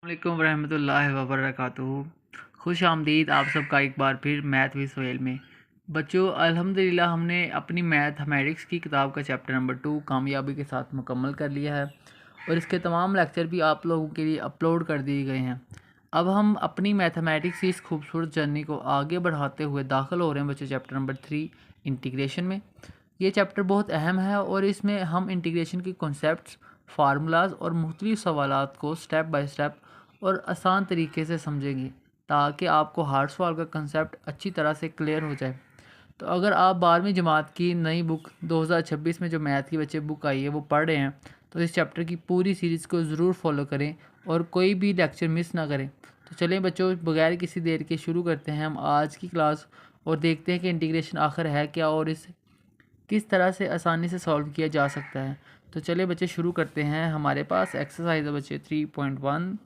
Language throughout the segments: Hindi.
वालेकुम रहमतुल्लाहि व बरकातुहू। खुश आमदीद आप सबका एक बार फिर मैथ विद सोहेल में। बच्चों अल्हम्दुलिल्लाह हमने अपनी मैथमेटिक्स की किताब का चैप्टर नंबर 2 कामयाबी के साथ मुकम्मल कर लिया है और इसके तमाम लेक्चर भी आप लोगों के लिए अपलोड कर दिए गए हैं। अब हम अपनी मैथमेटिक्स की इस खूबसूरत जर्नी को आगे बढ़ाते हुए दाखिल हो रहे हैं बच्चों चैप्टर नंबर 3 इंटीग्रेशन में। ये चैप्टर बहुत अहम है और इसमें हम इंटीग्रेशन के कॉन्सेप्ट्स, फार्मूलाज और मुख्तलिफ सवालात को स्टेप बाय स्टेप और आसान तरीके से समझेंगे ताकि आपको हार्ड सवाल का कंसेप्ट अच्छी तरह से क्लियर हो जाए। तो अगर आप 12वीं जमात की नई बुक 2026 में जो मैथ की बच्चे बुक आई है वो पढ़ रहे हैं तो इस चैप्टर की पूरी सीरीज़ को ज़रूर फॉलो करें और कोई भी लेक्चर मिस ना करें। तो चलें बच्चों, बगैर किसी देर के शुरू करते हैं हम आज की क्लास और देखते हैं कि इंटीग्रेशन आखिर है क्या और इस किस तरह से आसानी से सॉल्व किया जा सकता है। तो चलिए बच्चे शुरू करते हैं। हमारे पास एक्सरसाइज है बच्चे 3.1,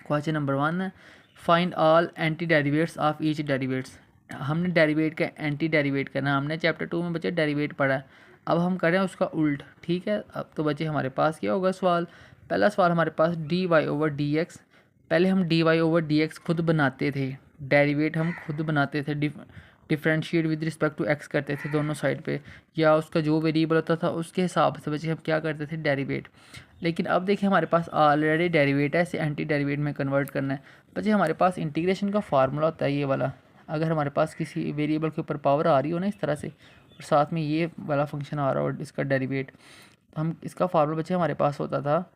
क्वेश्चन नंबर 1 है, find all antiderivatives of each derivatives. हमने डेरिवेट का एंटी डेरिवेट करना, हमने चैप्टर 2 में बच्चे डेरिवेट पढ़ा है, अब हम करें उसका उल्ट। ठीक है, अब तो बच्चे हमारे पास क्या होगा सवाल। पहला सवाल हमारे पास d y over d x. पहले हम d y over d x खुद बनाते थे, डेरिवेट हम खुद बनाते थे, differentiate with respect to x करते थे दोनों साइड पे, या उसका जो वेरिएबल होता था उसके हिसाब से बच्चे हम क्या करते थे, डेरिवेट। लेकिन अब देखिए हमारे पास ऑलरेडी डेरिवेट है, इसे एंटी डेरिवेट में कन्वर्ट करना है। बच्चे हमारे पास इंटीग्रेशन का फार्मूला होता है ये वाला। अगर हमारे पास किसी वेरिएबल के ऊपर पावर आ रही हो ना इस तरह से और साथ में ये वाला फंक्शन आ रहा हो और इसका डेरिवेट, हम इसका फार्मूला बच्चे हमारे पास होता था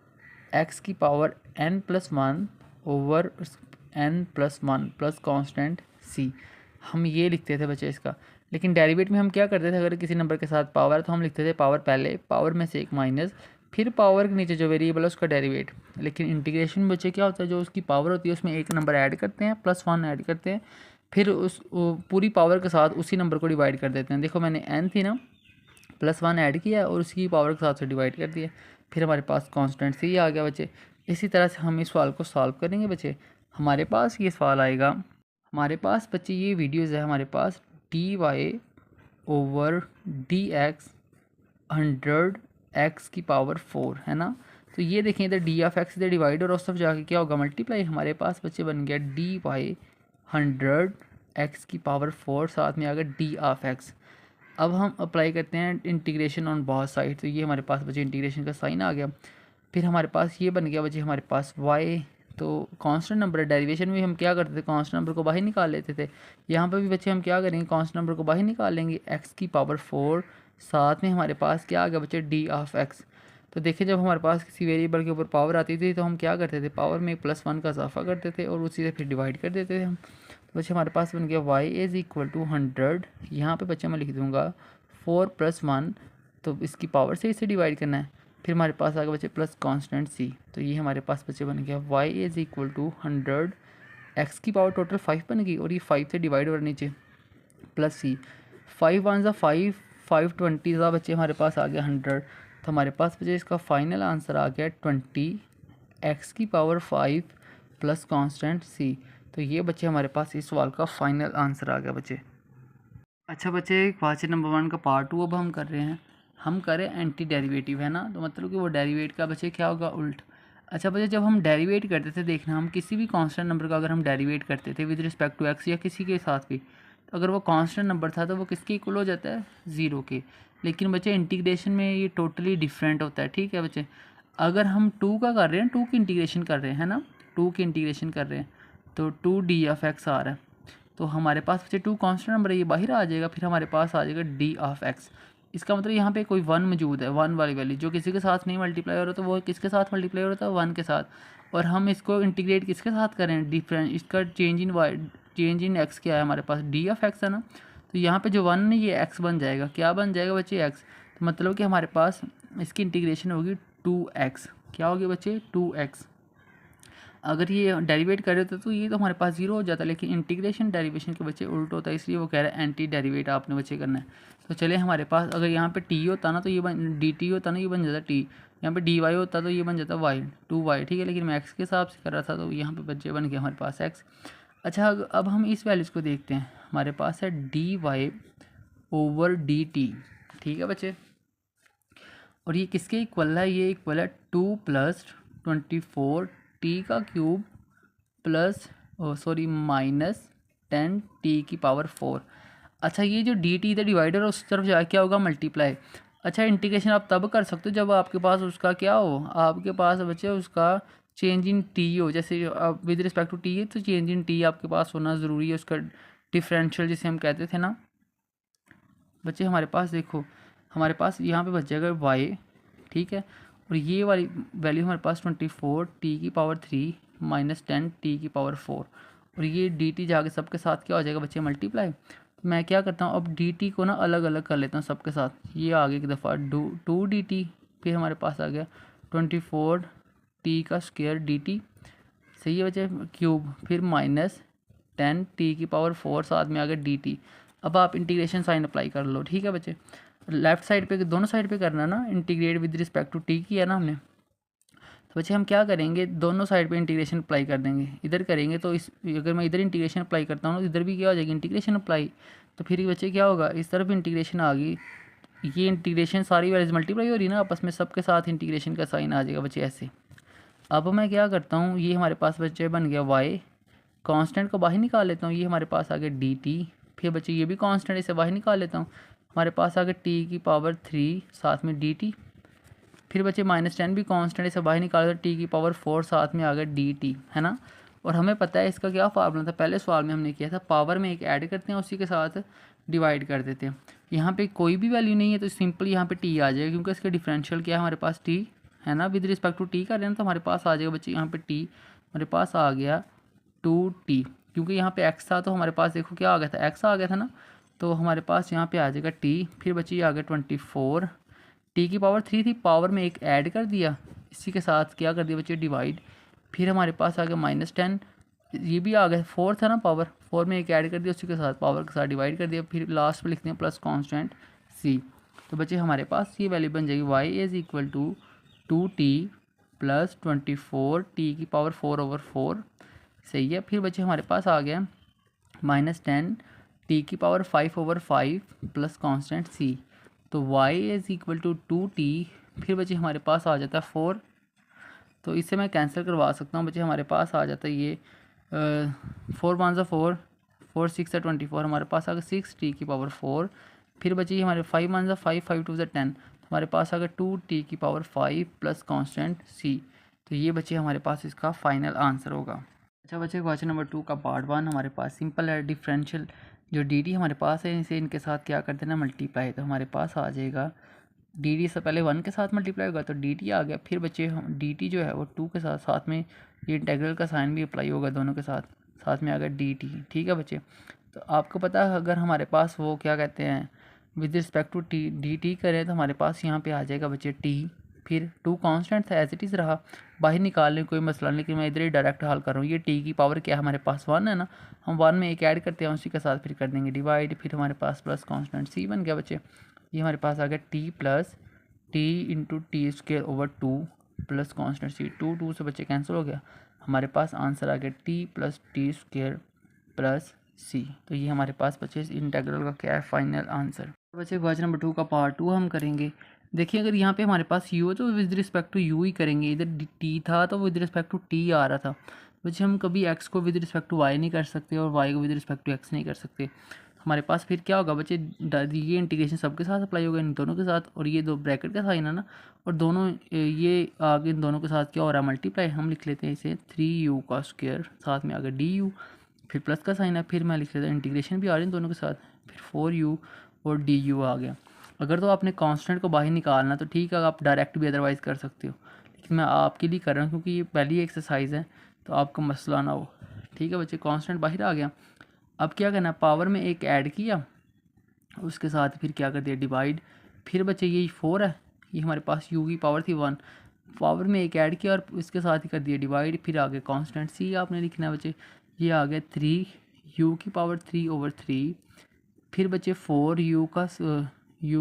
एक्स की power n+1 over n+1 plus constant c. हम ये लिखते थे बच्चे इसका। लेकिन डेरिवेट में हम क्या करते थे, अगर किसी नंबर के साथ पावर है तो हम लिखते थे पावर पहले, पावर में से एक माइनस, फिर पावर के नीचे जो वेरिएबल है उसका डेरिवेट। लेकिन इंटीग्रेशन में बच्चे क्या होता है, जो उसकी पावर होती है उसमें एक नंबर ऐड करते हैं, +1 ऐड करते हैं, फिर उस पूरी पावर के साथ उसी नंबर को डिवाइड कर देते हैं। देखो मैंने n थी ना, +1 ऐड किया और उसकी पावर के साथ से डिवाइड कर दिया, फिर हमारे पास कांस्टेंट सी आ गया बच्चे। इसी तरह से हम इस सवाल को सॉल्व करेंगे बच्चे। हमारे पास ये सवाल आएगा, हमारे पास बच्चे ये वीडियोज़ है हमारे पास d y over d x 100x⁴ है ना। तो ये देखें इधर डी ऑफ एक्स इधर डिवाइड और उस तरफ जाके क्या होगा, मल्टीप्लाई। हमारे पास बच्चे बन गया डी वाई 100x⁴, साथ में आ गया डी ऑफ एक्स। अब हम अप्लाई करते हैं इंटीग्रेशन ऑन बहुत साइड। तो ये हमारे पास बच्चे इंटीग्रेशन का साइन आ गया। फिर हमारे पास ये बन गया बच्चे हमारे पास y, तो कांस्टेंट नंबर है, डेरिवेशन में हम क्या करते थे, कांस्टेंट नंबर को बाहर निकाल लेते थे। यहाँ पर भी बच्चे हम क्या करेंगे, कांस्टेंट नंबर को बाहर निकाल लेंगे, x⁴, साथ में हमारे पास क्या आ गया बच्चे डी ऑफ एक्स। तो देखिए जब हमारे पास किसी वेरिएबल के ऊपर पावर आती थी तो हम क्या करते थे, पावर में +1 का इजाफा करते थे और उसी से फिर डिवाइड कर देते थे हम। तो बच्चे हमारे पास बन गया y = 100। यहाँ पे बच्चे मैं लिख दूँगा 4 + 1, तो इसकी पावर से इसे डिवाइड करना है। फिर हमारे पास आ गया बच्चे प्लस कांस्टेंट सी। तो ये हमारे पास बच्चे बन गया y = 100, x की पावर टोटल 5 बन गई और ये 5 से डिवाइड और नीचे प्लस सी, 5 1 ज़ा 5, 5 20 ज़ा बच्चे हमारे पास आ गया 100। तो हमारे पास बच्चे इसका फाइनल आंसर आ गया 20, x की पावर 5 प्लस कांस्टेंट सी। तो ये बच्चे हमारे पास इस सवाल का फाइनल आंसर आ गया बच्चे। अच्छा बच्चे, क्वेश्चन नंबर 1 का पार्ट 2 अब हम कर रहे हैं। हम करें एंटी डेरिवेटिव है ना, तो मतलब कि वो डेरिवेट का बच्चे क्या होगा, उल्ट। अच्छा बच्चे, जब हम डेरिवेट करते थे, देखना हम किसी भी कांस्टेंट नंबर का अगर हम डेरिवेट करते थे विद रिस्पेक्ट टू एक्स या किसी के साथ भी, तो अगर वो कांस्टेंट नंबर था तो वो किसके इक्वल हो जाता है, 0 के। लेकिन बच्चे इंटीग्रेशन में ये टोटली डिफरेंट होता है। ठीक है बच्चे, अगर हम 2 का कर रहे हैं, 2 की इंटीग्रेशन कर रहे हैं है ना, 2 की इंटीग्रेशन कर रहे हैं तो 2d ऑफ एक्स आ रहा है। तो हमारे पास बच्चे 2 कांस्टेंट नंबर है, ये बाहर आ जाएगा, फिर हमारे पास आ जाएगा डी ऑफ एक्स। इसका मतलब यहाँ पे कोई 1 मौजूद है, 1 वाली वैल्यू जो किसी के साथ नहीं मल्टीप्लाई हो रहा, तो वो किसके साथ मल्टीप्लाई हो रहा था, 1 के साथ। और हम इसको इंटीग्रेट किसके साथ करें, डिफरेंट, इसका चेंज इन एक्स क्या है हमारे पास, डी ऑफ एक्स है ना। तो यहाँ पे जो 1 है ये एक्स बन जाएगा, क्या बन जाएगा बच्चे, एक्स। तो मतलब कि हमारे पास इसकी इंटीग्रेशन होगी 2x, क्या होगी बच्चे, 2x। अगर ये डेरिवेट कर रहे होते तो ये तो हमारे पास 0 हो जाता, लेकिन इंटीग्रेशन डेरिवेशन के बच्चे उल्ट होता है, इसलिए वो कह रहे हैं एंटी डेरिवेट आपने बच्चे करना है। तो चले हमारे पास अगर यहाँ पे टी होता ना तो ये बन dt होता ना, ये बन जाता टी। यहाँ पे dy होता तो ये बन जाता y, 2y। ठीक है, लेकिन मैं x के हिसाब से कर रहा था तो यहाँ पे बच्चे बन गए हमारे पास x। अच्छा अब हम इस वैल्यूज़ को देखते हैं। हमारे पास है dy/dt। ठीक है बच्चे, और ये किसके इक्वल है, ये इक्वल है 2 + 24 t³ प्लस माइनस 10t⁴। अच्छा, ये जो डी टी इधर डिवाइडर उस तरफ जाके क्या होगा, मल्टीप्लाई। अच्छा, इंटीग्रेशन आप तब कर सकते हो जब आपके पास उसका क्या हो, आपके पास बच्चे उसका चेंज इन टी हो। जैसे अब विद रिस्पेक्ट टू टी है तो चेंज इन टी आपके पास होना ज़रूरी है, उसका डिफरेंशियल जिसे हम कहते थे ना बच्चे। हमारे पास देखो, हमारे पास यहाँ पे बच जाएगा y, ठीक है, और ये वाली वैल्यू हमारे पास 24t⁴ माइनस 10t⁴, और ये dt जाके सबके साथ क्या हो जाएगा बच्चे, मल्टीप्लाई। तो मैं क्या करता हूँ, अब dt को ना अलग अलग कर लेता हूँ सबके साथ। ये आगे एक दफ़ा 2dt, फिर हमारे पास आ गया 24t² dt, सही है बच्चे, क्यूब, फिर माइनस 10t⁴ साथ में आ गया dt। अब आप इंटीग्रेशन साइन अप्लाई कर लो, ठीक है बच्चे। लेफ्ट साइड पे, दोनों साइड पे करना ना, integrate with respect to t किया ना हमने, तो बच्चे हम क्या करेंगे, दोनों साइड पे इंटीग्रेशन अप्लाई कर देंगे। इधर करेंगे तो इस, अगर मैं इधर इंटीग्रेशन अप्लाई करता हूँ तो इधर भी क्या हो जाएगी, इंटीग्रेशन अप्लाई। तो फिर बच्चे क्या होगा, इस तरफ इंटीग्रेशन आ गई, ये इंटीग्रेशन सारी वैल्यूज मल्टीप्लाई हो रही है ना आपस में, सबके साथ इंटीग्रेशन का साइन आ जाएगा बच्चे ऐसे। अब मैं क्या करता हूँ, ये हमारे पास बच्चे बन गया y, कांस्टेंट को बाहर निकाल लेता हूँ, ये हमारे पास आ गया dt, फिर बच्चे ये भी कांस्टेंट, इसे बाहर निकाल लेता हूँ, हमारे पास आ गया t⁴ साथ में dt, फिर बच्चे -10 भी कांस्टेंट, इसे बाहर निकाल लेते t⁴ साथ में आ गया dt, है ना। और हमें पता है इसका क्या फार्मूला था, पहले सवाल में हमने किया था, पावर में एक ऐड करते हैं, उसी के साथ डिवाइड कर देते हैं। यहाँ पे कोई भी वैल्यू नहीं है तो सिंपल यहाँ पे t आ जाएगा, क्योंकि इसका डिफरेंशियल क्या है हमारे पास t है ना, विद रिस्पेक्ट टू टी कर रहे हैं तो हमारे पास आ जाएगा बच्चे, यहाँ पे t हमारे पास आ गया 2t, क्योंकि यहाँ पे x था तो हमारे पास देखो क्या आ गया था, x आ गया था ना, तो हमारे पास यहाँ पे आ जाएगा t, फिर बच्चे ये आ गया 24, t⁴ थी, पावर में एक ऐड कर दिया, इसी के साथ क्या कर दिया बच्चे, डिवाइड, फिर हमारे पास आ गया -10, ये भी आ गया, 4 था ना पावर, 4 में एक ऐड कर दिया, उसी के साथ पावर के साथ डिवाइड कर दिया, फिर लास्ट में लिखते हैं प्लस कांस्टेंट c। तो बच्चे हमारे पास ये वैल्यू बन जाएगी y = 2t + 24 t⁴/4, सही है। फिर बच्चे हमारे पास आ गया -10 t⁵/5 प्लस कांस्टेंट c। तो y = 2t, फिर बच्चे हमारे पास आ जाता है 4, तो इससे मैं कैंसिल करवा सकता हूँ बच्चे, हमारे पास आ जाता है ये 4 × 1 = 4, 4 × 6 = 24, हमारे पास आ गया 6t⁴। फिर बच्चे ये हमारे 5 × 5, 5 × 2 = 10, हमारे पास आ गया 2t⁵ प्लस कांस्टेंट c। तो ये बच्चे हमारे पास इसका फाइनल आंसर होगा। अच्छा बच्चे, क्वेश्चन नंबर 2 का पार्ट 1 हमारे पास सिंपल है, डिफरेंशियल जो dt हमारे पास है इसे इनके साथ क्या कर देना, मल्टीप्लाई। तो हमारे पास आ जाएगा dt से पहले 1 के साथ मल्टीप्लाई होगा तो dt आ गया, फिर बच्चे हम dt जो है वो 2 के साथ, साथ में ये इंटेग्रल का साइन भी अप्लाई होगा दोनों के साथ, साथ में आ गया dt, ठीक है बच्चे। तो आपको पता है अगर हमारे पास वो क्या कहते हैं with respect to t dt करें तो हमारे पास यहाँ पे आ जाएगा बच्चे t, फिर 2 कांस्टेंट था एज इट इज़ रहा, बाहर निकालने कोई मसला नहीं, लेकिन मैं इधर ही डायरेक्ट हल कर रहा हूँ। ये t की पावर क्या है हमारे पास 1 है ना, हम 1 में एक ऐड करते हैं उसी के साथ फिर कर देंगे डिवाइड, फिर हमारे पास प्लस कांस्टेंट c बन गया बच्चे। ये हमारे पास आ गया t + t × t² / 2 plus constant c, 2 से बच्चे कैंसिल हो गया, हमारे पास आंसर आ गया t + t² + c। तो ये हमारे पास बच्चे इस इंटीग्रल का क्या है, फाइनल आंसर। बच्चे क्वेश्चन नंबर 2 का पार्ट 2 हम करेंगे। देखिए अगर यहाँ पे हमारे पास u है तो विद रिस्पेक्ट टू u ही करेंगे, इधर t था तो विद रिस्पेक्ट टू t आ रहा था। बच्चे हम कभी x को विद रिस्पेक्ट टू y नहीं कर सकते और y को विद रिस्पेक्ट टू x नहीं कर सकते। हमारे पास फिर क्या होगा बच्चे, ये इंटीग्रेशन सबके साथ अप्लाई होगा, इन दोनों के साथ, और ये दो ब्रैकेट का साइन है ना, और दोनों ये आगे इन दोनों के साथ क्या हो रहा है, मल्टीप्लाई। हम लिख लेते हैं इसे 3u², साथ में आगे du, फिर प्लस का साइन है, फिर मैं लिख लेता हूँ इंटीग्रेशन भी आ रही है दोनों के साथ, फिर 4u और du आ गया। अगर तो आपने कांस्टेंट को बाहर निकालना तो ठीक है, आप डायरेक्ट भी अदरवाइज़ कर सकते हो, लेकिन मैं आपके लिए कर रहा हूँ क्योंकि ये पहली एक्सरसाइज है तो आपको मसला ना हो, ठीक है बच्चे। कांस्टेंट बाहर आ गया, अब क्या करना, पावर में एक ऐड किया, उसके साथ फिर क्या कर दिया, डिवाइड, फिर बच्चे ये 4 है, ये हमारे पास u की पावर थी 1, पावर में एक ऐड किया और इसके साथ ही कर दिया डिवाइड, फिर आगे कांस्टेंट c आपने लिखना है बच्चे। ये आ गया 3u की पावर 3/3, फिर बच्चे 4u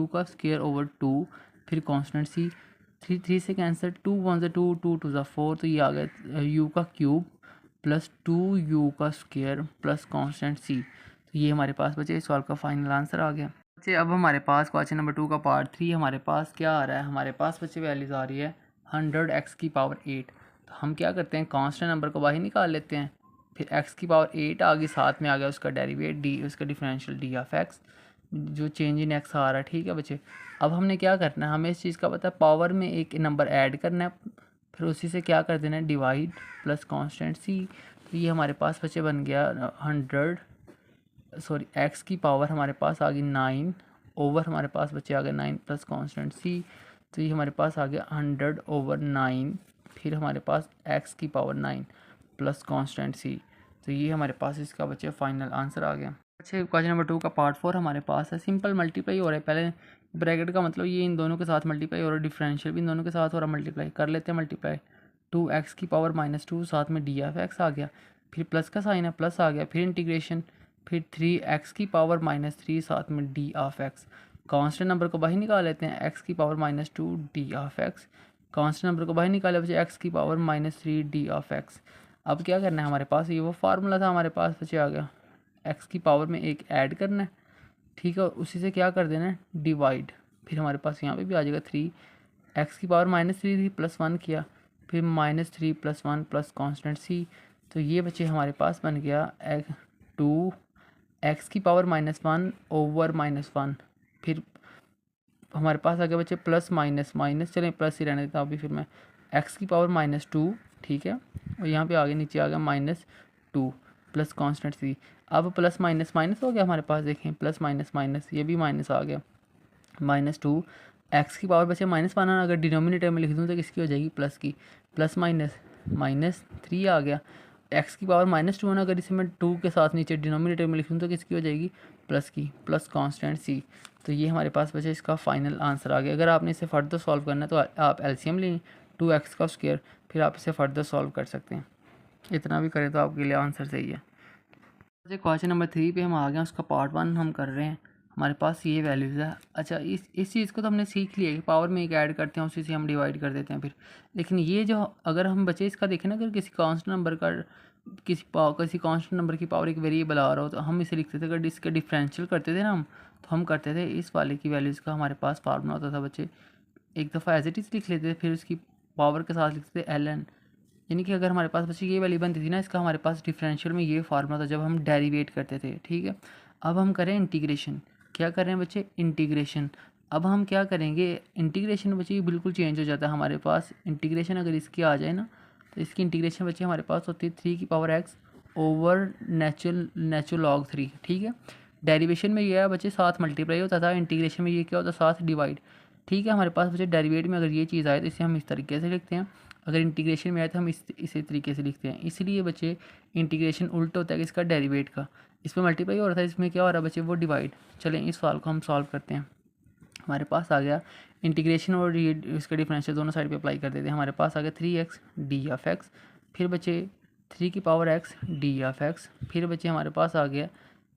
का स्क्वायर ओवर 2, फिर कांस्टेंट c, 3 से कैंसिल, 2 × 1 = 2, 2 × 2 = 4, तो ये आ गया u का क्यूब प्लस 2u का स्क्वायर प्लस कांस्टेंट c। तो ये हमारे पास बच्चे इस सवाल का फाइनल आंसर आ गया बच्चे। अब हमारे पास क्वेश्चन नंबर 2 का पार्ट 3 हमारे पास क्या आ रहा है, हमारे पास बच्चे वैल्यूज आ रही है 100x⁸। तो हम क्या करते हैं, कांस्टेंट नंबर को बाहर निकाल लेते हैं, फिर एक्स की पावर 8 आ गई, साथ में आ गया उसका डेरिवेट डी, उसका डिफरेंशियल डी ऑफ एक्स, जो चेंज इन एक्स आ रहा है। ठीक है बच्चे, अब हमने क्या करना है, हमें इस चीज़ का पता है, पावर में एक नंबर ऐड करना है, फिर उसी से क्या कर देना है, डिवाइड प्लस कांस्टेंट सी। तो ये हमारे पास बच्चे बन गया 100, सॉरी एक्स की पावर हमारे पास आ गई 9 ओवर, हमारे पास बच्चे आ गए 9 प्लस कांस्टेंट सी। तो ये हमारे पास आ गया 100/9, फिर हमारे पास एक्स की पावर 9 प्लस कांस्टेंट सी। तो ये हमारे पास इसका बच्चे फाइनल आंसर आ गया। अच्छा, क्वेश्चन नंबर 2 का पार्ट 4 हमारे पास है। सिंपल मल्टीप्लाई हो रहा है, पहले ब्रैकेट का मतलब ये इन दोनों के साथ मल्टीप्लाई हो रहा है, डिफरेंशियल भी इन दोनों के साथ हो रहा है, मल्टीप्लाई कर लेते हैं। मल्टीप्लाई 2x की पावर -2, साथ में डी ऑफ एक्स आ गया, फिर प्लस का साइन है, प्लस आ गया, फिर इंटीग्रेशन, फिर 3x की पावर -3, साथ में D of x. Constant number को बाहर निकाल लेते हैं, x की power -2 D of x, constant number को बाहर निकाले बच्चे, x की पावर -3 डी ऑफ एक्स। अब क्या करना है, हमारे पास ये वो फार्मूला था हमारे पास बच्चे आ गया, x की पावर में एक ऐड करना है, ठीक है, और उसी से क्या कर देना है, डिवाइड। फिर हमारे पास यहाँ पे भी आ जाएगा 3, एक्स की पावर -3 थी, +1 किया, फिर -3 + 1 प्लस कांस्टेंट सी। तो ये बच्चे हमारे पास बन गया 2 एक्स की पावर -1 ओवर -1, फिर हमारे पास आ गया बच्चे प्लस माइनस माइनस, चलें प्लस ही रहने देता हूँ अभी, फिर मैं एक्स की पावर -2, ठीक है, और यहाँ पे आगे नीचे आ गया -2 प्लस कांस्टेंट सी। अब प्लस माइनस माइनस हो गया हमारे पास, देखें प्लस माइनस माइनस, ये भी माइनस आ गया, -2 एक्स की पावर बचे -1, अगर डिनोमिनेटर में लिख दूँ तो किसकी हो जाएगी, प्लस की, प्लस -3 आ गया, एक्स की पावर -2 ना, अगर इसे मैं 2 के साथ नीचे डिनोमिनेटर में लिख दूँ तो किसकी हो जाएगी, प्लस की, प्लस कांस्टेंट सी। तो ये हमारे पास बचे इसका फाइनल आंसर आ गया। अगर आपने इसे फर्दर सॉल्व करना है तो आप एलसीएम लें 2x का स्क्वायर, फिर आप इसे फर्दर सॉल्व कर सकते हैं। इतना भी करें तो आपके लिए आंसर सही है। क्वेश्चन नंबर 3 पे हम आ गए हैं, उसका पार्ट 1 हम कर रहे हैं। हमारे पास ये वैल्यूज़ है। अच्छा, इस चीज़ को तो हमने सीख लिया कि पावर में एक ऐड करते हैं, उसी से हम डिवाइड कर देते हैं फिर। लेकिन ये जो अगर हम बच्चे इसका देखें ना, अगर किसी कांस्टेंट नंबर का किसी कांस्टेंट नंबर की पावर एक वेरिएबल आ रहा हो तो हम इसे लिखते थे, अगर इसके डिफरेंशियल करते थे ना हम, तो हम करते थे इस वाले की वैल्यूज़ का हमारे पास फार्मूला होता था बच्चे, एक दफ़ा एज इट इज़ लिख लेते थे, फिर उसकी पावर के साथ लिखते थे ln, यानी कि अगर हमारे पास बच्चे ये वैल्यू बनती थी ना, इसका हमारे पास डिफरेंशियल में ये फार्मूला था जब हम डेरिवेट करते थे। ठीक है, अब हम करें इंटीग्रेशन। क्या कर रहे हैं बच्चे, इंटीग्रेशन। अब हम क्या करेंगे, इंटीग्रेशन बच्चे बिल्कुल चेंज हो जाता है हमारे पास। इंटीग्रेशन अगर इसकी आ जाए ना, तो इसकी इंटीग्रेशन बच्चे हमारे पास होती है 3 की power x over natural log 3। ठीक है, डेरिवेशन में ये है बच्चे साथ मल्टीप्लाई होता था, इंटीग्रेशन में ये क्या होता है, साथ डिवाइड। ठीक है, हमारे पास बच्चे डेरिवेट में अगर ये चीज़ आए तो इसे हम इस तरीके से लिखते हैं, अगर इंटीग्रेशन में आए तो हम इसी तरीके से लिखते हैं। इसलिए बच्चे इंटीग्रेशन उल्टा होता है कि इसका डेरिवेट का, इसमें मल्टीप्लाई हो रहा था, इसमें क्या हो रहा है बच्चे, वो डिवाइड। चलें इस सवाल को हम सॉल्व करते हैं। हमारे पास आ गया इंटीग्रेशन और ये इसका डिफरेंशियल दोनों साइड पे अप्लाई कर देते हैं। हमारे पास आ गया 3x डी ऑफ एक्स, फिर बच्चे 3 की power x D of x, फिर बच्चे हमारे पास आ गया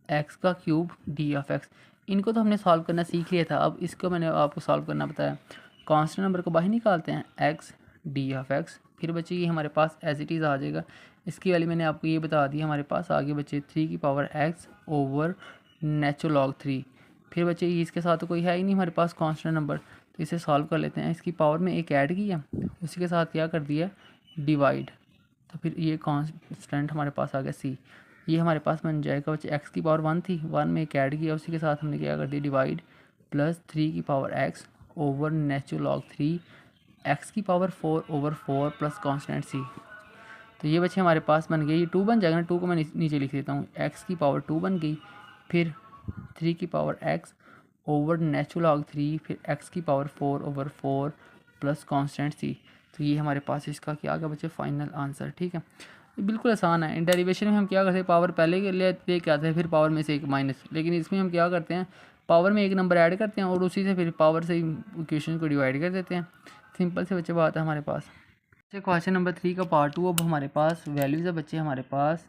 x का क्यूब डी ऑफ एक्स। इनको तो हमने सॉल्व करना सीख लिया था, अब इसको मैंने आपको सॉल्व करना बताया। कांस्टेंट नंबर को बाहर निकालते हैं, x डी ऑफ एक्स, फिर बच्चे ये हमारे पास एज इट इज़ आ जाएगा, इसकी वैल्यू मैंने आपको ये बता दी। हमारे पास आगे बच्चे 3 की power x over natural log 3, फिर बच्चे इसके साथ तो कोई है ही नहीं हमारे पास कांस्टेंट नंबर, तो इसे सॉल्व कर लेते हैं। इसकी पावर में एक ऐड किया, उसी के साथ क्या कर दिया, डिवाइड। तो फिर ये कांस्टेंट हमारे पास आ गया सी, ये हमारे पास बन जाएगा बच्चे एक्स की पावर 1 थी, 1 में एक ऐड किया, उसी के साथ हमने क्या कर दिया, डिवाइड, प्लस 3 की power x over natural log 3, x की पावर 4 ओवर 4 प्लस कांस्टेंट सी। तो ये बच्चे हमारे पास बन गए, ये 2 बन जाएगा ना, 2 को मैं नीचे लिख देता हूँ, एक्स की पावर 2 बन गई, फिर 3 की power x over natural log 3, फिर x की पावर 4 ओवर 4 प्लस कांस्टेंट सी। तो ये हमारे पास इसका क्या आ गया बच्चे, फाइनल आंसर। ठीक है, ये बिल्कुल आसान है। डेरिवेशन में हम क्या करते हैं, पावर पहले के लेके आते हैं, फिर पावर में से एक माइनस, लेकिन इसमें हम क्या करते हैं, पावर में एक नंबर ऐड करते हैं और उसी से फिर पावर से इक्वेशन को डिवाइड कर देते हैं। सिंपल से बच्चे बात है हमारे पास। क्वेश्चन नंबर 3 का पार्ट 2 अब हमारे पास वैल्यूज़ है बच्चे, हमारे पास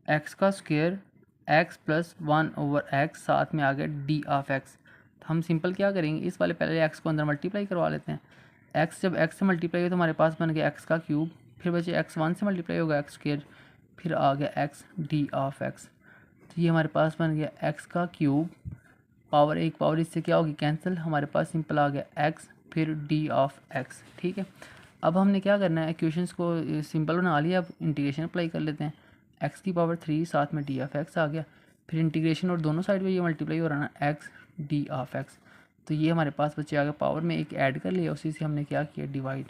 एक्स का square x plus 1 over x, साथ में आ गया डी ऑफ एक्स। तो हम सिंपल क्या करेंगे, इस वाले पहले x को अंदर मल्टीप्लाई करवा लेते हैं। x जब x से मल्टीप्लाई हो तो हमारे पास बन गया x का क्यूब, फिर बचे x 1 से मल्टीप्लाई होगा एक्स स्क्वायर, फिर आ गया x डी ऑफ एक्स। तो ये हमारे पास बन गया x का क्यूब, पावर एक पावर इससे क्या होगी, कैंसिल, हमारे पास सिंपल आ गया x फिर डी ऑफ एक्स। ठीक है, अब हमने क्या करना है, इक्वेशंस को सिंपल बना लिया, अब इंटीग्रेशन अप्लाई कर लेते हैं। एक्स की पावर 3 साथ में डी ऑफ एक्स आ गया। फिर इंटीग्रेशन और दोनों साइड में ये मल्टीप्लाई हो रहा है ना, एक्स डी ऑफ एक्स। तो ये हमारे पास बच्चे आ गया, पावर में एक ऐड कर लिया, उसी से हमने क्या किया डिवाइड।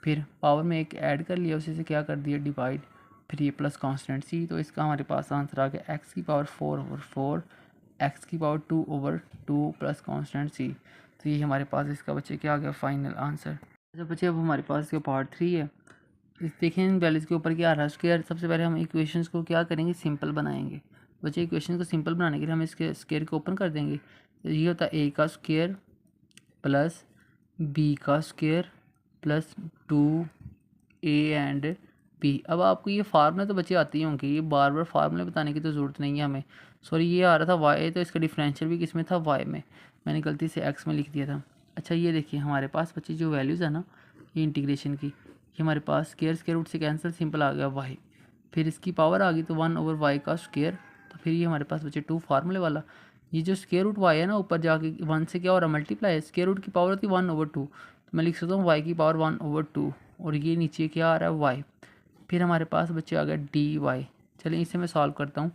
फिर पावर में एक ऐड कर लिया, उसी से क्या कर दिया डिवाइड। फिर ये प्लस कांस्टेंट सी, तो इसका हमारे पास आंसर आ गया एक्स की पावर 4/4 एक्स की पावर 2/2 प्लस कांस्टेंट सी। तो ये हमारे पास इसका बच्चे क्या आ गया फाइनल आंसर। अच्छा बच्चे अब हमारे पास इसका पार्ट 3 है। इस देखें इन वैल्यूज़ के ऊपर क्या आ रहा है स्क्वायर। सबसे पहले हम इक्वेशंस को क्या करेंगे, सिंपल बनाएंगे। बच्चे इक्वेशन को सिंपल बनाने के लिए हम इसके स्क्वायर को ओपन कर देंगे। तो ये होता है ए का स्क्वायर प्लस बी का square plus 2a and b. अब आपको ये फार्मूले तो बच्चे आते ही होंगे, ये बार बार फार्मूले बताने की तो ज़रूरत नहीं है हमें। सॉरी ये आ रहा था y, तो इसका डिफरेंशियल भी किस में था, y में। मैंने गलती से x में लिख दिया था। अच्छा ये देखिए हमारे पास बच्चे जो वैल्यूज़ है ना ये इंटीग्रेशन की, ये हमारे पास स्क्वायर रूट से कैंसिल, सिंपल आ गया y। फिर इसकी पावर आ गई तो 1/y का स्क्वायर। तो फिर ये हमारे पास बच्चे 2 फार्मूले वाला। ये जो स्क्वायर रूट y है ना ऊपर जाके 1 से क्या हो रहा है मल्टीप्लाई है, स्क्वायर रूट की पावर होती है 1/2, तो मैं लिख सकता हूँ y की पावर 1/2 और ये नीचे क्या आ रहा है y। फिर हमारे पास बच्चे आ गया डी वाई। चलिए इसे मैं सॉल्व करता हूँ,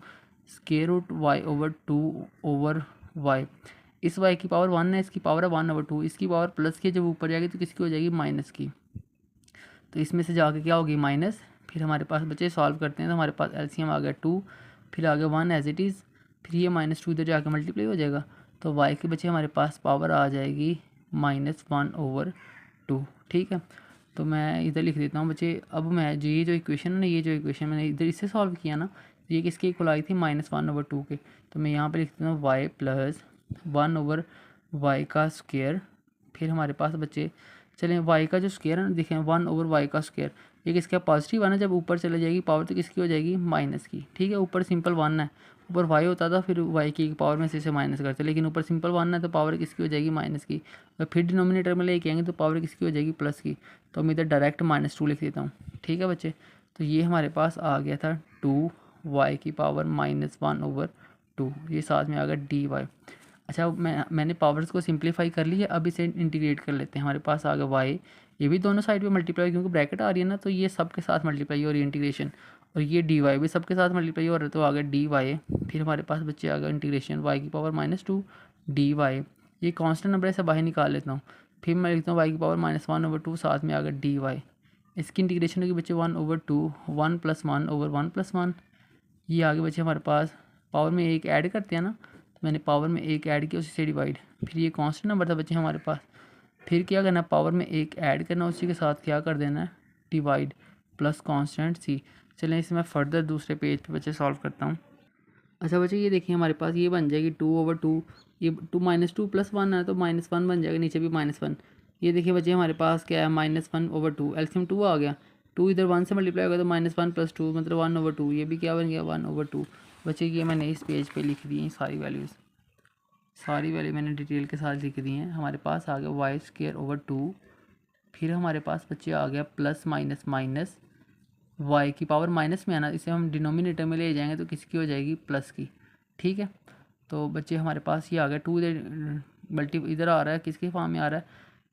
स्क्वायर रूट y/2/y। इस y की पावर 1 है, इसकी पावर है 1/2, इसकी पावर प्लस की जब ऊपर जाएगी तो किसकी हो जाएगी माइनस की। तो इसमें से जाके क्या होगी माइनस। फिर हमारे पास बच्चे सॉल्व करते हैं तो हमारे पास एलसीएम आ गया 2, फिर आ गया 1 एज इट इज़, फिर ये -2 इधर जाके मल्टीप्लाई हो जाएगा। तो y के बच्चे हमारे पास पावर आ जाएगी -1/2। ठीक है, तो मैं इधर लिख देता हूँ बच्चे। अब मैं जो ये जो इक्वेशन है ना, ये जो इक्वेशन मैंने इधर इससे सॉल्व किया ना, तो ये किसके इक्वल आई थी -1/2 के। तो मैं यहाँ पे लिख देता हूँ y प्लस 1/y का स्क्वायर। फिर हमारे पास बच्चे चलें y का जो स्क्वायर है ना, देखें 1/y का स्क्वायर, ये किसका पॉजिटिव है ना, जब ऊपर चले जाएगी पावर तो किसकी हो जाएगी माइनस की। ठीक है, ऊपर सिंपल 1 है, ऊपर y होता था फिर y की पावर में से इसे माइनस करते, लेकिन ऊपर सिंपल 1 है तो पावर किसकी हो जाएगी माइनस की। और फिर डिनोमिनेटर में लेके आएंगे तो पावर किसकी हो जाएगी प्लस की। तो मैं इधर डायरेक्ट -2 लिख देता हूँ। ठीक है बच्चे, तो ये हमारे पास आ गया था 2y की पावर -1/2, ये साथ में आ गया डी वाई। अच्छा मैंने पावर्स को सिंप्लीफाई कर लिया, अब इसे इंटीग्रेट कर लेते हैं। हमारे पास आ गया y, ये भी दोनों साइड पे मल्टीप्लाई क्योंकि ब्रैकेट आ रही है ना, तो ये सब के साथ मल्टीप्लाई हो रही है इंटीग्रेशन, और ये डी वाई भी सबके साथ मल्टीप्लाई हो रहा है, तो आ गया डी वाई। फिर हमारे पास बच्चे आ गया इंटीग्रेशन y की पावर -2 डी वाई। ये कांस्टेंट नंबर से बाहर निकाल लेता हूँ। फिर मैं लिखता हूँ y की पावर -1/2, साथ में आ गया डी वाई। इसकी इंटीग्रेशन होगी बच्चे 1/2, 1 + 1/1 + 1। ये आगे बच्चे हमारे पास पावर में एक ऐड करते हैं ना, तो मैंने पावर में एक ऐड किया, उसी से डिवाइड। फिर ये कांस्टेंट नंबर था बच्चे हमारे पास, फिर क्या करना, पावर में एक ऐड करना, उसी के साथ क्या कर देना है डिवाइड, प्लस कांस्टेंट सी। चलें इसे मैं फर्दर दूसरे पेज पे बच्चे सॉल्व करता हूँ। अच्छा बच्चे ये देखिए हमारे पास ये बन जाएगी 2/2, ये 2 -2 + 1 है तो -1 बन जाएगा, नीचे भी -1। ये देखिए बच्चे हमारे पास क्या है -1/2, एलसीएम 2 आ गया, 2 इधर 1 से मल्टीप्लाई होगा तो -1 + 2 मतलब 1/2, ये भी क्या बन गया 1/2। बच्चे ये मैंने इस पेज पे लिख दी हैं सारी वैल्यूज़, सारी वैल्यू मैंने डिटेल के साथ लिख दी हैं। हमारे पास आ गया y²/2, फिर हमारे पास बच्चे आ गया प्लस माइनस माइनस, y की पावर माइनस में आना, इसे हम डिनोमिनेटर में ले जाएंगे तो किसकी हो जाएगी प्लस की। ठीक है, तो बच्चे हमारे पास ये आ गया 2 इधर मल्टी इधर आ रहा है, किसके फॉर्म में आ रहा है,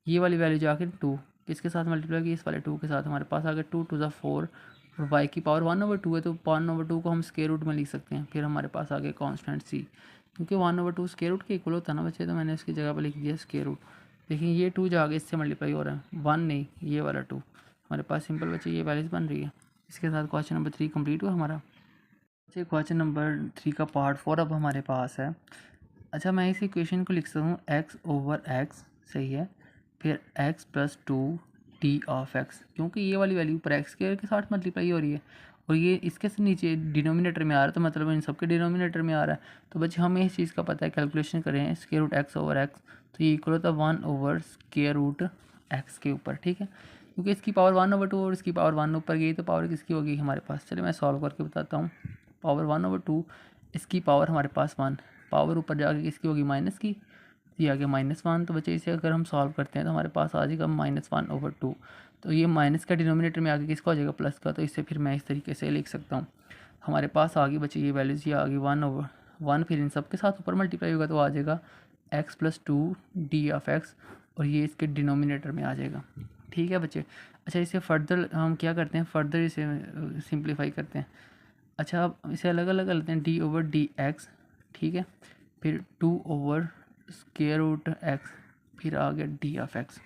ये वाली वैल्यू जाके 2 किसके साथ मल्टीप्लाई की, इस वाले 2 के साथ। हमारे पास आ गया 2 × 4 और y की पावर 1/2 है तो 1/2 को हम स्क्वायर रूट में लिख सकते हैं। फिर हमारे पास आ गया कांस्टेंट सी, क्योंकि 1/2 स्क्वायर रूट के इक्वल होता है ना बच्चे, तो मैंने इसकी जगह पर लिख दिया स्क्वायर रूट। देखिए ये 2 जाके इससे मल्टीप्लाई हो रहा है, 1 नहीं ये वाला 2। हमारे पास सिंपल बच्चे ये वैल्यूज बन रही है। इसके साथ क्वेश्चन नंबर 3 कंप्लीट हुआ हमारा। अच्छा क्वेश्चन नंबर 3 का पार्ट 4 अब हमारे पास है। अच्छा मैं इस इक्वेशन को लिख सकता हूँ x/x, सही है, फिर x + 2 d ऑफ x, क्योंकि ये वाली वैल्यू पर x के साथ मल्टीप्लाई हो रही है और ये इसके से नीचे डिनोमिनेटर में आ रहा है, तो मतलब इन सबके डिनोमिनेटर में आ रहा है। तो बच्चे हमें इस चीज़ का पता है, कैलकुलेशन करें √x/x, तो ये इक्वल होता है 1/√x के ऊपर। ठीक है, क्योंकि इसकी पावर 1/2 और इसकी पावर 1 ऊपर गई तो पावर किसकी होगी हमारे पास। चलिए मैं सॉल्व करके बताता हूँ। पावर 1/2, इसकी पावर हमारे पास 1, पावर ऊपर जाके किसकी होगी माइनस की, ये आ गया -1। तो बच्चे इसे अगर हम सॉल्व करते हैं तो हमारे पास आ जाएगा -1/2। तो ये माइनस का डिनोमिनेटर में आगे किसका हो जाएगा प्लस का, तो इससे फिर मैं इस तरीके से लिख सकता हूँ। हमारे पास आ गई बच्चे ये वैल्यूज़, ये आ गई 1/1, फिर इन सब के साथ ऊपर मल्टीप्लाई होगा तो आ जाएगा x + 2 d ऑफ x, और ये इसके डिनोमिनेटर में आ जाएगा। ठीक है बच्चे, अच्छा इसे फर्दर हम क्या करते हैं, फर्दर इसे सिंप्लीफाई करते हैं। अच्छा अब इसे अलग अलग कर लेते हैं, डी ओवर डी एक्स, ठीक है, फिर 2 ओवर स्क्वायर रूट एक्स, फिर आ गया डी ऑफ एक्स,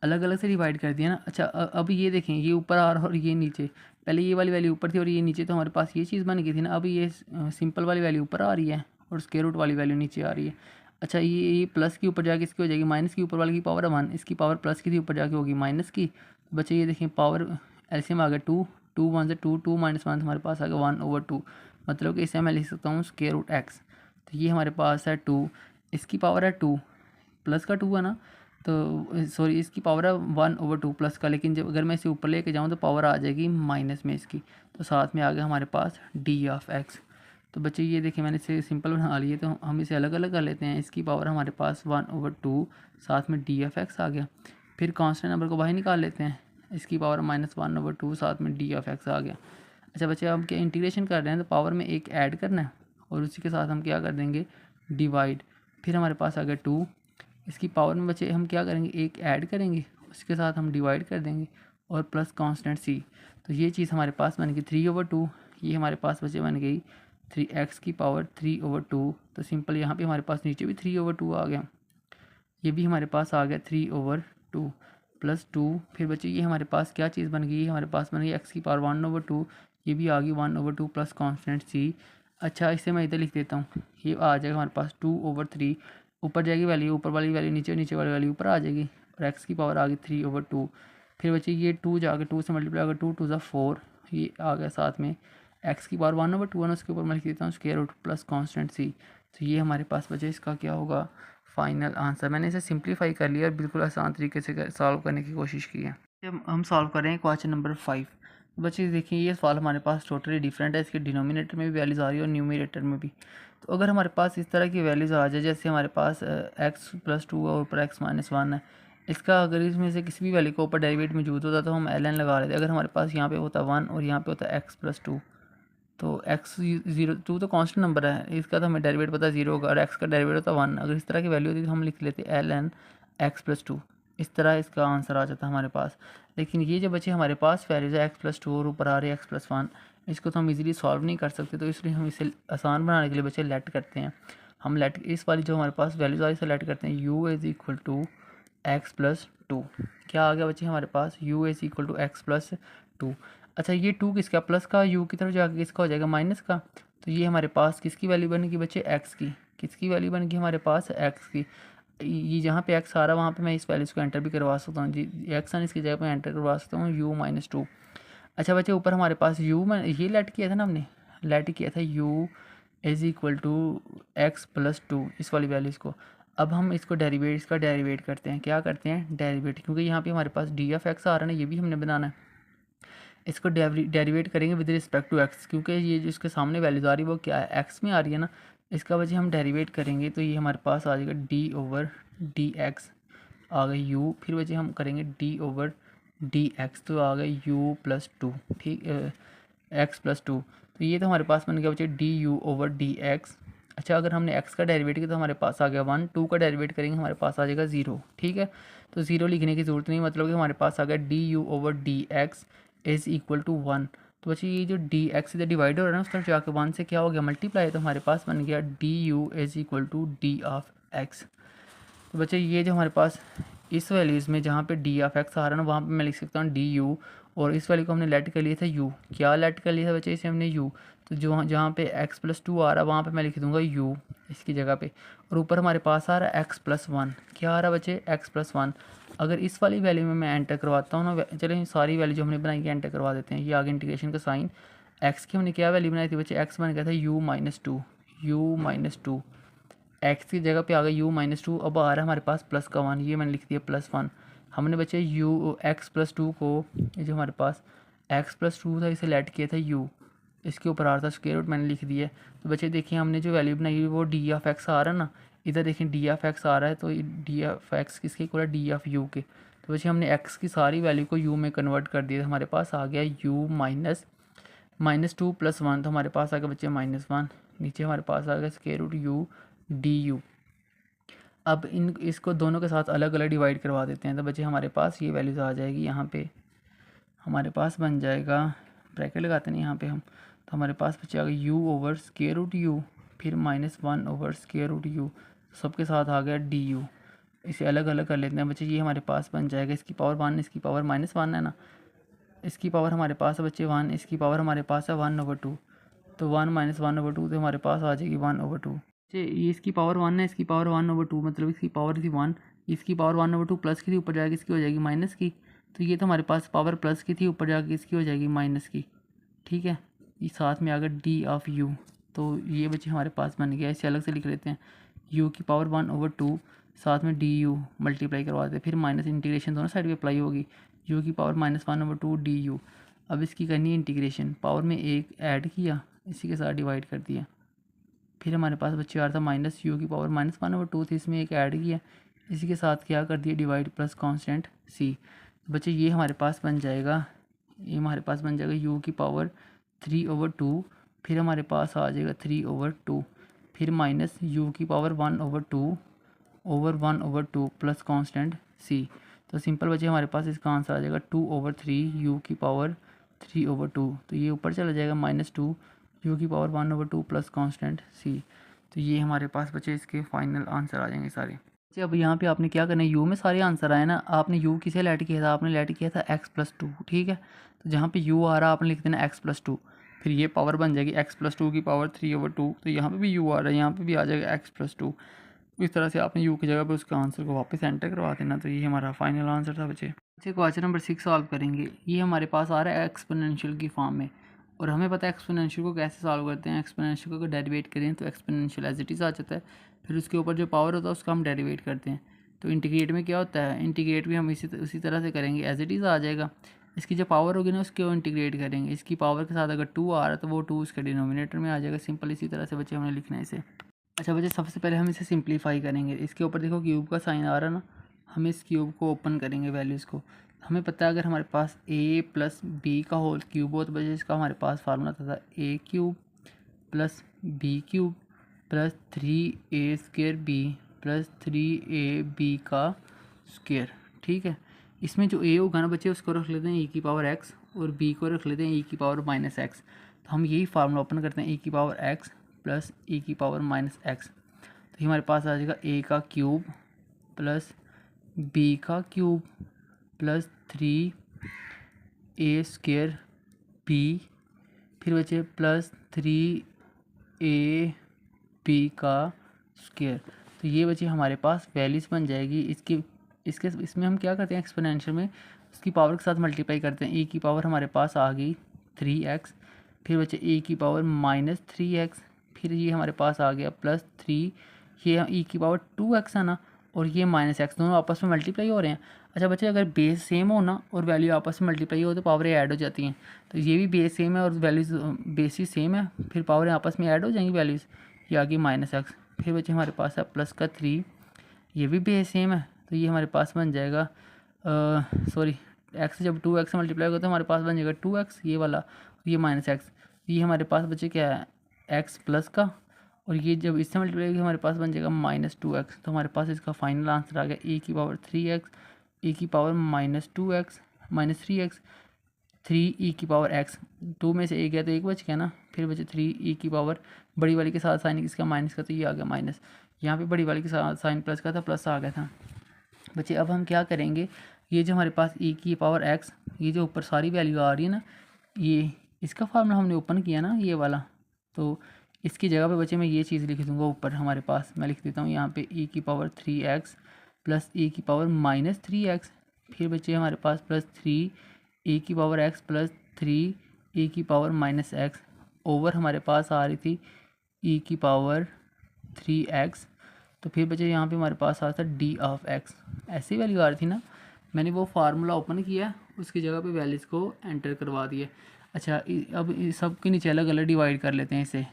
अलग अलग से डिवाइड कर दिया ना। अच्छा अब ये देखें, ये ऊपर आ रहा है और ये नीचे, पहले ये वाली वैल्यू ऊपर थी और ये नीचे, तो हमारे पास ये चीज़ बन गई थी ना। अब ये सिंपल वाली वैल्यू ऊपर आ रही है और स्क्वायर रूट वाली वैल्यू नीचे आ रही है। अच्छा ये प्लस की ऊपर जाके इसकी हो जाएगी माइनस की, ऊपर वाले की पावर 1, इसकी पावर प्लस की थी, ऊपर जाके होगी माइनस की। तो बच्चे ये देखें पावर एलसीएम आ गया 2, 2 1 से 2, 2 - 1 हमारे पास आ गया 1/2, मतलब कि इसे मैं लिख सकता हूँ स्क्वायर रूट एक्स। तो ये हमारे पास है 2, इसकी पावर है 2, प्लस का 2 है ना, तो सॉरी इसकी पावर है 1/2 प्लस का, लेकिन जब अगर मैं इसे ऊपर लेके जाऊँ तो पावर आ जाएगी माइनस में इसकी, तो साथ में आ गया हमारे पास डी ऑफ एक्स। तो बच्चे ये देखिए मैंने इसे सिंपल बना लिए, तो हम इसे अलग अलग कर लेते हैं। इसकी पावर हमारे पास 1/2, साथ में डी ऑफ एक्स आ गया। फिर कांस्टेंट नंबर को बाहर निकाल लेते हैं, इसकी पावर -1/2, साथ में डी ऑफ एक्स आ गया। अच्छा बच्चे हम क्या इंटीग्रेशन कर रहे हैं, तो पावर में एक ऐड करना है और उसी के साथ हम क्या कर देंगे, डिवाइड। फिर हमारे पास आ गया 2, इसकी पावर में बचे हम क्या करेंगे, एक ऐड करेंगे, उसके साथ हम डिवाइड कर देंगे और प्लस कांस्टेंट सी। तो ये चीज़ हमारे पास बन गई 3/2, ये हमारे पास बचे बन गई 3x की पावर 3/2। तो सिंपल यहाँ पे हमारे पास नीचे भी 3/2 आ गया, ये भी हमारे पास आ गया 3/2 प्लस 2। फिर बच्चे ये हमारे पास क्या चीज़ बन गई, हमारे पास बन गई x की पावर 1/2, ये भी आ गई 1/2 प्लस कांस्टेंट सी। अच्छा इसे मैं इधर लिख देता हूँ, ये आ जाएगा हमारे पास 2/3, ऊपर जाएगी वैल्यू, ऊपर वाली वैल्यू नीचे, नीचे वाली वैल्यू ऊपर आ जाएगी, और x की पावर आ गई 3/2। फिर बच्चे ये 2 जाके 2 से मल्टीप्लाई होगा, 2 2 4, ये आ गया साथ में x की पावर 1/2 है ना, उसके ऊपर मैं लिख देता हूँ स्क्वायर रूट प्लस कांस्टेंट सी। तो ये हमारे पास बचे इसका क्या होगा, फाइनल आंसर। मैंने इसे सिंप्लीफाई कर लिया और बिल्कुल आसान तरीके से सॉल्व करने की कोशिश की है। जब हम सॉल्व कर रहे हैं क्वेश्चन नंबर 5, तो बच्चे देखिए ये सवाल हमारे पास टोटली डिफरेंट है, इसके डिनोमिनेटर में भी वैल्यूज़ आ रही है और न्यूमिनेटर में भी। तो अगर हमारे पास इस तरह की वैल्यूज़ आ जाए, जैसे हमारे पास x+2 और ऊपर x-1 है, इसका अगर इसमें से किसी भी वैल्यू को ऊपर डेरिवेट मौजूद होता तो हम ln लगा लेते। अगर हमारे पास यहाँ पे होता 1 और यहाँ पे होता x+2, तो x 2 तो कांस्टेंट नंबर है, इसका तो हमें डेरिवेट पता है 0 होगा, और x का डेरिवेट होता 1। अगर इस तरह की वैल्यू होती तो हम लिख लेते ln x+2, इस तरह इसका आंसर आ जाता हमारे पास। लेकिन ये जो बच्चे हमारे पास वैल्यूज है x+2 और ऊपर आ रही है x+1, इसको तो हम इजीली सॉल्व नहीं कर सकते, तो इसलिए हम इसे आसान बनाने के लिए बच्चे लेट करते हैं। हम लेट इस वाली जो हमारे पास वैल्यूज आ रही है इसे लेट करते हैं, u = x+2। क्या आ गया बच्चे हमारे पास, u = x+2। अच्छा ये 2 किसका, प्लस का, u की तरफ जाके किसका हो जाएगा, माइनस का। तो ये हमारे पास किसकी वैल्यू बनेगी बच्चे, x की। किसकी वैल्यू बनेगी हमारे पास, x की। ये जहाँ पे x आ रहा है वहाँ पे मैं इस वैल्यूज़ को एंटर भी करवा सकता हूँ जी, x इसकी जगह पे एंटर करवा सकता हूँ u-2। अच्छा बच्चे ऊपर हमारे पास u में ये लेट किया था ना, हमने लेट किया था u = x+2, इस वाली वैल्यूज़ को। अब हम इसको डेरिवेट, इसका डेरिवेट करते हैं, क्या करते हैं डेरिवेट, क्योंकि यहाँ पे हमारे पास डी ऑफ एक्स आ रहा है ना, ये भी हमने बनाना है। इसको डेरिवेट करेंगे विद रिस्पेक्ट टू एक्स, क्योंकि ये जो इसके सामने वैल्यूज आ रही है वो क्या है, एक्स में आ रही है ना। इसका वजह हम डेरिवेट करेंगे तो ये हमारे पास आ जाएगा d/dx, आ गई u। फिर वजह हम करेंगे d/dx, तो आ गई u+2, ठीक x+2। तो ये तो हमारे पास बन गया बच्चे du/dx। अच्छा अगर हमने x का डेरिवेट किया तो हमारे पास आ गया 1, 2 का डेरिवेट करेंगे हमारे पास आ जाएगा 0, ठीक है। तो 0 लिखने की ज़रूरत नहीं, मतलब कि हमारे पास आ गया du/dx = 1। तो बच्चे ये जो डी एक्स से डिवाइड हो रहा है ना, उस तरफ जाकर 1 से क्या हो गया, मल्टीप्लाई, तो हमारे पास बन गया du = d/x। तो बच्चे ये जो हमारे पास इस वैल्यूज़ में जहाँ पे d/x आ रहा है ना, वहाँ पे मैं लिख सकता हूँ du, और इस वैल्यू को हमने लेट कर लिया था u। क्या लेट कर लिया था बच्चे इसे हमने u, तो जो जहाँ पे x+2 आ रहा है वहाँ पे मैं लिख दूँगा u इसकी जगह पे, और ऊपर हमारे पास आ रहा है x+1। क्या आ रहा है बच्चे, x+1। अगर इस वाली वैल्यू में मैं एंटर करवाता हूँ ना, चलिए सारी वैल्यू जो हमने बनाई है एंटर करवा देते हैं। ये आगे इंटीग्रेशन का साइन, x की हमने क्या वैल्यू बनाई थी बच्चे, x बन गया था u-2 x की जगह पे आ गया u-2। अब आ रहा है हमारे पास प्लस का 1, ये मैंने लिख दिया +1। हमने बच्चे x+2 को, ये जो हमारे पास x+2 था इसे लेट किया था u, इसके ऊपर आ रहा था स्क्वायर रूट, मैंने लिख दिया। तो बच्चे देखिए हमने जो वैल्यू बनाई वो d/x आ रहा है ना, इधर देखें d/x आ रहा है, तो d/x किसके इक्वल है, d/u के। तो बच्चे हमने x की सारी वैल्यू को u में कन्वर्ट कर दिया, हमारे पास आ गया u-2 + 1, तो हमारे पास आ गया बच्चे -1। नीचे हमारे पास आ गया स्क्वायर रूट u du। अब इसको दोनों के साथ अलग अलग डिवाइड करवा देते हैं, तो बच्चे हमारे पास ये वैल्यूज़ आ जाएगी, यहाँ पे हमारे पास बन जाएगा ब्रैकेट लगाते हैं यहाँ पे हम, तो हमारे पास बचेगा u over square root u, फिर -1 ओवर स्क्वायर रूट u, सबके साथ आ गया du। इसे अलग अलग कर लेते हैं बच्चे, ये हमारे पास बन जाएगा इसकी पावर 1, इसकी पावर -1 है ना, इसकी पावर हमारे पास है बच्चे 1, इसकी पावर हमारे पास है 1/2, तो 1 - 1/2 तो हमारे पास आ जाएगी 1/2। ये इसकी पावर 1 है, इसकी पावर 1/2, मतलब इसकी पावर थी 1, इसकी पावर 1/2 प्लस की थी, ऊपर जाके इसकी हो जाएगी माइनस की, तो ये तो हमारे पास पावर प्लस की थी, ऊपर जाके इसकी हो जाएगी माइनस की। ठीक है, ये साथ में आ गया डी ऑफ यू, तो ये बच्चे हमारे पास बन गया। इसे अलग से लिख लेते हैं, u की पावर 1/2 साथ में डी यू मल्टीप्लाई करवा देते हैं, फिर माइनस इंटीग्रेशन दोनों साइड पे अप्लाई होगी, u की पावर -1/2 डी यू। अब इसकी करनी है इंटीग्रेशन, पावर में एक ऐड किया, इसी के साथ डिवाइड कर दिया, फिर हमारे पास बच्चे आ रहा था माइनस u की पावर -1/2 थी, इसमें एक ऐड किया, इसी के साथ क्या कर दिया डिवाइड प्लस कांस्टेंट c। बच्चे ये हमारे पास बन जाएगा, ये हमारे पास बन जाएगा u की पावर 3/2, फिर हमारे पास आ जाएगा 3/2, फिर माइनस u की power 1/2 over 1/2 plus constant c। तो सिंपल बच्चे हमारे पास इसका आंसर आ जाएगा 2/3 u की पावर 3/2, तो ये ऊपर चला जाएगा -2 u की पावर 1/2 प्लस कांस्टेंट c। तो ये हमारे पास बच्चे इसके फाइनल आंसर आ जाएंगे सारे। अब यहाँ पे आपने क्या करना है, u में सारे आंसर आए ना, आपने u किसे लेट किया था, आपने लेट किया था x+2। ठीक है, तो जहाँ पे u आ रहा है आपने लिख देना x+2, फिर ये पावर बन जाएगी x+2 की पावर 3/2, तो यहाँ पे भी u आ रहा है, यहाँ पे भी आ जाएगा x+2। इस तरह से आपने u की जगह पे उसका आंसर को वापस एंटर करवा देना। तो ये हमारा फाइनल आंसर था बच्चे। क्वेश्चन नंबर 6 सॉल्व करेंगे। ये हमारे पास आ रहा है एक्सपोनेंशियल की फॉर्म में, और हमें पता है एक्सपोनेंशियल को कैसे सॉल्व करते हैं। एक्सपोनेंशियल को अगर डेरिवेट करें तो एक्सपोनेंशियल एज इट इज़ आ जाता है, फिर उसके ऊपर जो पावर होता है उसका हम डेरिवेट करते हैं। तो इंटीग्रेट में क्या होता है, इंटीग्रेट भी हम उसी तरह से करेंगे, एज इट इज़ आ जाएगा। इसकी जो पावर होगी ना उसको इंटीग्रेट करेंगे, इसकी पावर के साथ अगर 2 आ रहा है तो वो 2 इसके डिनोमिनेटर में आ जाएगा। सिंपल इसी तरह से बच्चे हमने लिखना है इसे। अच्छा बच्चे, सबसे पहले हम इसे सिंप्लीफाई करेंगे। इसके ऊपर देखो क्यूब का साइन आ रहा है ना, हम इस क्यूब को ओपन करेंगे वैल्यूज़ को। हमें पता है अगर हमारे पास a + b का होल क्यूब हो तो बच्चे इसका हमारे पास फार्मूला था a³ + b³ + 3a² b + 3ab का स्क्वायर। ठीक है, इसमें जो a होगा ना बच्चे उसको रख लेते हैं e की पावर x, और b को रख लेते हैं e की पावर -x। तो हम यही फार्मूला ओपन करते हैं, e की पावर x + e की पावर -x। तो हमारे पास आ जाएगा a का क्यूब + b का क्यूब + 3a² b, फिर बचे + 3ab का स्क्वायर। तो ये बचे हमारे पास वैल्यूज़ बन जाएगी। इसमें हम क्या करते हैं, एक्सपोनेंशियल में उसकी पावर के साथ मल्टीप्लाई करते हैं। e की पावर हमारे पास आ गई 3x, फिर बचे e की पावर -3x, फिर ये हमारे पास आ गया +3, ये e की पावर 2x है ना, और ये -x, दोनों आपस में मल्टीप्लाई हो रहे हैं। अच्छा बच्चे, अगर बेस सेम हो ना और वैल्यू आपस में मल्टीप्लाई हो तो पावरें ऐड हो जाती हैं। तो ये भी बेस सेम है और वैल्यूज़ बेसिस सेम है, फिर पावरें आपस में ऐड हो जाएंगी वैल्यूज़। ये आ गई -x, फिर बच्चे हमारे पास है प्लस का 3, ये भी बेस सेम है, तो ये हमारे पास बन जाएगा x जब 2x से मल्टीप्लाई होगा तो हमारे पास बन जाएगा 2x ये वाला, ये -x। ये हमारे पास बच्चे क्या है, x प्लस का, और ये जब इससे मल्टीप्लाई होगी हमारे पास बन जाएगा -2x। तो हमारे पास इसका फाइनल आंसर आ गया e की पावर 3x, e की पावर -2x -3x, 3e की पावर x। 2 में से 1 गया तो 1 बच गया ना, फिर बचे 3e की पावर, बड़ी वाली के साथ साइन किसका माइनस का, तो ये आ गया माइनस। यहाँ पे बड़ी वाली के साथ साइन प्लस का था, प्लस आ गया था बच्चे। अब हम क्या करेंगे, ये जो हमारे पास e की पावर x, ये जो ऊपर सारी वैल्यू आ रही है ना, ये इसका फार्मूला हमने ओपन किया ना ये वाला, तो इसकी जगह पे बच्चे मैं ये चीज़ लिख दूंगा ऊपर हमारे पास, मैं लिख देता हूँ यहाँ पे e की पावर 3x + e की पावर -3x, फिर बच्चे हमारे पास +3 e की पावर x + 3 e की पावर -x ओवर हमारे पास आ रही थी e की पावर 3x। तो फिर बच्चे यहाँ पे हमारे पास आ रहा था d ऑफ x, ऐसी वैल्यू आ रही थी ना, मैंने वो फार्मूला ओपन किया, उसकी जगह पे वैल्यूज़ को एंटर करवा दिए। अच्छा, अब सब के नीचे अलग अलग डिवाइड कर लेते हैं इसे।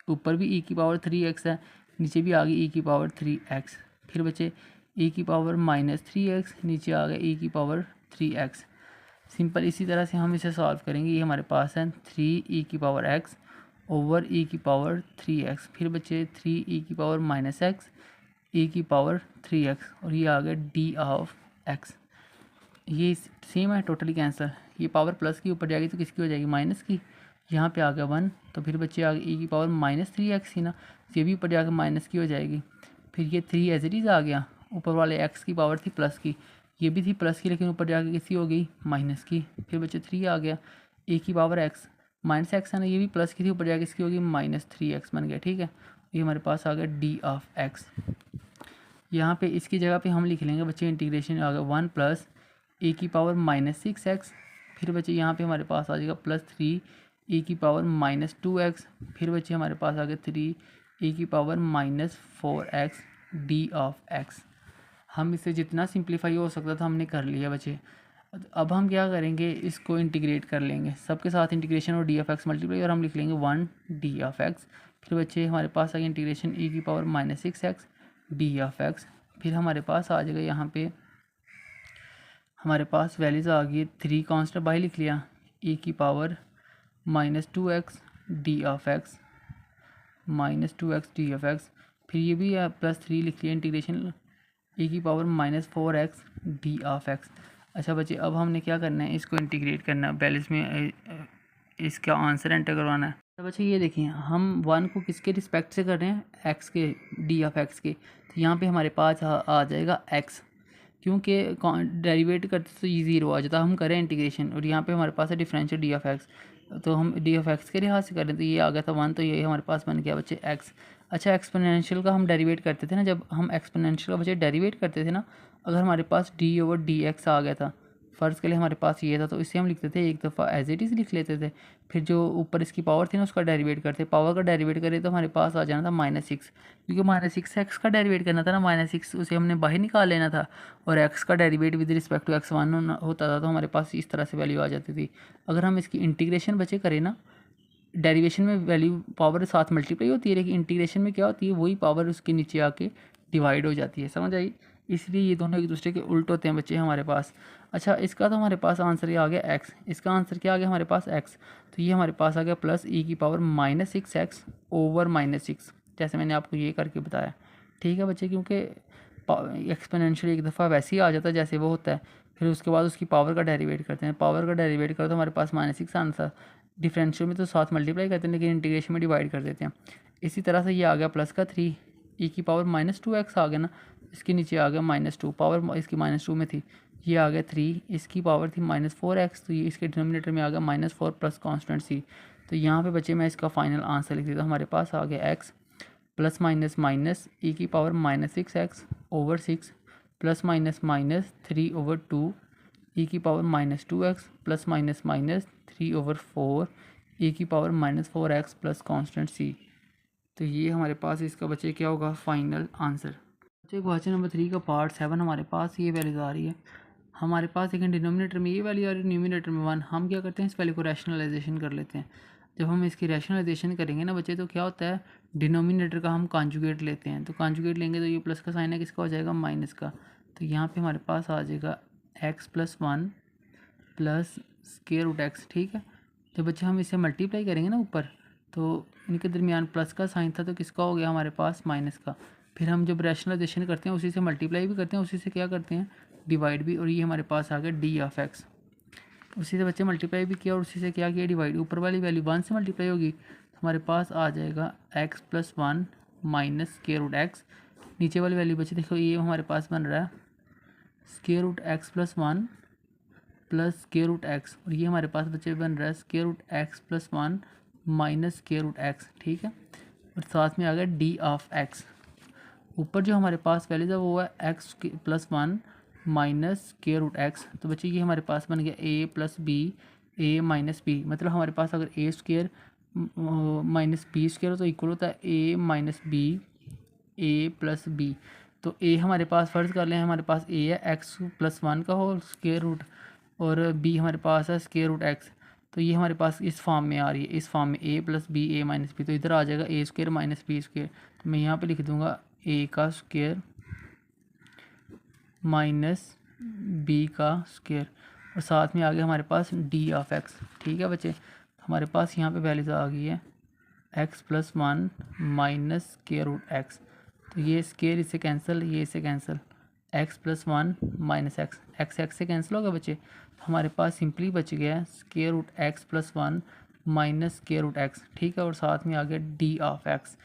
ऊपर भी e की पावर 3x है, नीचे भी आ गई e की पावर 3x, फिर बचे e की पावर -3x, नीचे आ गया e की पावर 3x। सिंपल इसी तरह से हम इसे सॉल्व करेंगे। ये हमारे पास है 3e की पावर x ओवर e की पावर 3x, फिर बचे 3e की पावर -x, e की पावर 3x, और ये आ गया d ऑफ x। ये सेम है, टोटली कैंसर, ये पावर प्लस की ऊपर जाएगी तो किसकी हो जाएगी, माइनस की। यहाँ पे आ गया 1, तो फिर बच्चे आ गए e की पावर -3x ही ना, ये भी ऊपर जाकर माइनस की हो जाएगी। फिर ये 3 एज इट इज़ आ गया, ऊपर वाले x की पावर थी प्लस की, ये भी थी प्लस की, लेकिन ऊपर जाकर किसकी हो गई, माइनस की। फिर बच्चे 3 आ गया, a की पावर x -x है ना, ये भी प्लस की थी, ऊपर जाकर किसकी होगी, -3x बन गया। ठीक है, ये हमारे पास आ गया d ऑफ x। यहाँ पे इसकी जगह पे हम लिख लेंगे बच्चे इंटीग्रेशन आ गया 1 प्लस ए की पावर -6x। फिर बच्चे यहाँ पे हमारे पास आ जाएगा +3 ए की पावर -2x। फिर बच्चे हमारे पास आ गया 3 ए की power -4x D of x। हम इसे जितना सिंप्लीफाई हो सकता था हमने कर लिया बच्चे। अब हम क्या करेंगे, इसको इंटीग्रेट कर लेंगे, सबके साथ इंटीग्रेशन और डी ऑफ एक्स मल्टीप्लाई, और हम लिख लेंगे 1 डी ऑफ एक्स। फिर बच्चे हमारे पास आ गया इंटीग्रेशन e की power -6x D of x. फिर हमारे पास आ जाएगा, यहाँ पे हमारे पास वैल्यूज़ आ गई 3 कांस्टेंट बाई लिख लिया, e की power -2x D of x, -2x D of x. फिर ये भी +3 लिख लिया इंटीग्रेशन e की power -4x D of x. अच्छा बच्चे, अब हमने क्या करना है, इसको इंटीग्रेट करना है, पहले इसमें इसका आंसर एंटर करवाना है। तो बच्चे ये देखिए, हम 1 को किसके रिस्पेक्ट से कर रहे हैं, x के, डी ऑफ एक्स के। तो यहाँ पे हमारे पास आ जाएगा x, क्योंकि डेरिवेट करते तो ये 0 आ जाता, हम करें इंटीग्रेशन, और यहाँ पे हमारे पास है डिफरेंशियल डी ऑफ एक्स, तो हम डी ऑफ एक्स के लिहाज से करें तो ये आ गया था 1, तो ये हमारे पास बन गया बच्चे x। अच्छा, एक्सपोनेंशियल का हम डेरिवेट करते थे ना, जब हम एक्सपोनेंशियल का बच्चे डेरिवेट करते थे ना, अगर हमारे पास d/dx आ गया था, फ़र्ज़ के लिए हमारे पास ये था, तो इसे हम लिखते थे एक दफ़ा एज इट इज़ लिख लेते थे। फिर जो ऊपर इसकी पावर थी ना, उसका डेरिवेट करते, पावर का डेरिवेट करें तो हमारे पास आ जाना था -6, क्योंकि -6x का डेरिवेट करना था ना, -6 उसे हमने बाहर निकाल लेना था, और x का derivative with respect to x1 होता था, तो हमारे पास इस तरह से वैल्यू आ जाती थी। अगर हम इसकी इंटीग्रेशन बच्चे करें ना, डेरिवेशन में वैल्यू पावर साथ मल्टीप्लाई होती है, लेकिन इंटीग्रेशन में क्या होती है, वही पावर उसके नीचे आके डिवाइड हो जाती है, समझ आई। इसलिए ये दोनों एक दूसरे के उल्ट होते हैं बच्चे हमारे पास। अच्छा, इसका तो हमारे पास आंसर ये आ गया x, इसका आंसर क्या आ गया हमारे पास x, तो ये हमारे पास आ गया प्लस e की पावर -6x ओवर -6, जैसे मैंने आपको ये करके बताया। ठीक है बच्चे, क्योंकि एक्सपोनेंशियल एक दफ़ा वैसे ही आ जाता है जैसे वो होता है, फिर उसके बाद उसकी पावर का डेरिवेट करते हैं, पावर का डेरिवेट करो तो हमारे पास -6 आंसर, डिफरेंशियल में तो साथ मल्टीप्लाई करते हैं, लेकिन इंटीग्रेशन में डिवाइड कर देते हैं। इसी तरह से ये आ गया प्लस का 3 e की पावर -2x आ गया ना, इसके नीचे आ गया -2, पावर इसकी -2 में थी, ये आ गया 3, इसकी पावर थी -4x, तो ये इसके डिनोमिनेटर में आ गया -4 प्लस कांस्टेंट c। तो यहाँ पे बच्चे मैं इसका फाइनल आंसर लिख देता हूँ, हमारे पास आ गया x प्लस माइनस e की power -6x over 6 plus minus 3 over 2 e की power -2x plus minus 3 over 4 e की power -4x plus constant c। तो ये हमारे पास इसका बच्चे क्या होगा, फाइनल आंसर। बच्चे क्वेश्चन नंबर 3 का पार्ट 7 हमारे पास ये वैल्यूज आ रही है, हमारे पास लेकिन डिनोमिनेटर में ये वैल्यू आ रही है, न्यूमिनेटर में 1। हम क्या करते हैं, इस वैल्यू को रैशनलाइजेशन कर लेते हैं। जब हम इसकी रैशनलाइजेशन करेंगे ना बच्चे, तो क्या होता है, डिनोमिनेटर का हम कॉन्जुगेट लेते हैं, तो कॉन्जुगेट लेंगे तो ये प्लस का साइन है, किसका हो जाएगा, माइनस का। तो यहाँ पे हमारे पास आ जाएगा x+1 plus square root x। ठीक है, तो बच्चे हम इसे मल्टीप्लाई करेंगे ना ऊपर, तो इनके दरमियान प्लस का साइन था, तो किसका हो गया हमारे पास, माइनस का। फिर हम जब रैशनलाइजेशन करते हैं उसी से मल्टीप्लाई भी करते हैं, उसी से क्या करते हैं, डिवाइड भी, और ये हमारे पास आ गया डी ऑफ एक्स। उसी से बच्चे मल्टीप्लाई भी किया और उसी से क्या किया, डिवाइड। ऊपर वाली वैल्यू 1 से मल्टीप्लाई होगी तो हमारे पास आ जाएगा x+1 minus square root x. नीचे वाली वैल्यू बच्चे देखो, ये हमारे पास बन रहा है square root x+1 plus square root x, और ये हमारे पास बच्चे बन रहा है square root x+1 minus square root x. ठीक है, और साथ में आ गया डी ऑफ एक्स। ऊपर जो हमारे पास वैल्यू था वो है x+1 minus square root x. तो बच्चे ये हमारे पास बन गया a plus b, a minus b, मतलब हमारे पास अगर a square minus B square हो तो इक्वल होता है a minus b, a plus B. तो a हमारे पास फ़र्ज़ कर लें, हमारे पास a है x+1 का होल स्क्वायर रूट, और b हमारे पास है स्क्वायर रूट x। तो ये हमारे पास इस फॉर्म में आ रही है, इस फॉर्म में a plus b, a minus b, तो इधर आ जाएगा a square minus B square. तो मैं यहाँ पे लिख दूँगा a का स्क्वायर माइनस बी का स्क्वायर, और साथ में आ गया हमारे पास डी ऑफ एक्स। ठीक है बच्चे, हमारे पास यहाँ पे वैल्यूज आ गई है x+1 minus square root x. तो ये स्क्वायर इससे कैंसिल, ये इससे cancel, x plus one minus x, x से कैंसिल होगा बच्चे, तो हमारे पास सिंपली बच गया square root x plus one minus square root x, ठीक है, और साथ में आ गया डी ऑफ एक्स।